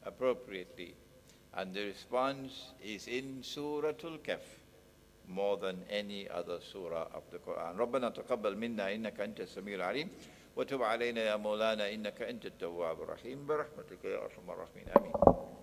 appropriately. And the response is in Suratul Kahf, more than any other surah of the Quran. رَبَّنَا تَقَبَّلْ مِنَّا إِنَّكَ أَنْتَ السَّمِيعُ الْعَلِيمُ وَتُبْ عَلَيْنَا يَا مَوْلَانَا إِنَّكَ أَنْتَ التَّوَّابُ الرَّحِيمُ بِرَحْمَتِكَ يَا أَرْحَمَ الرَّاحِمِينَ آمين.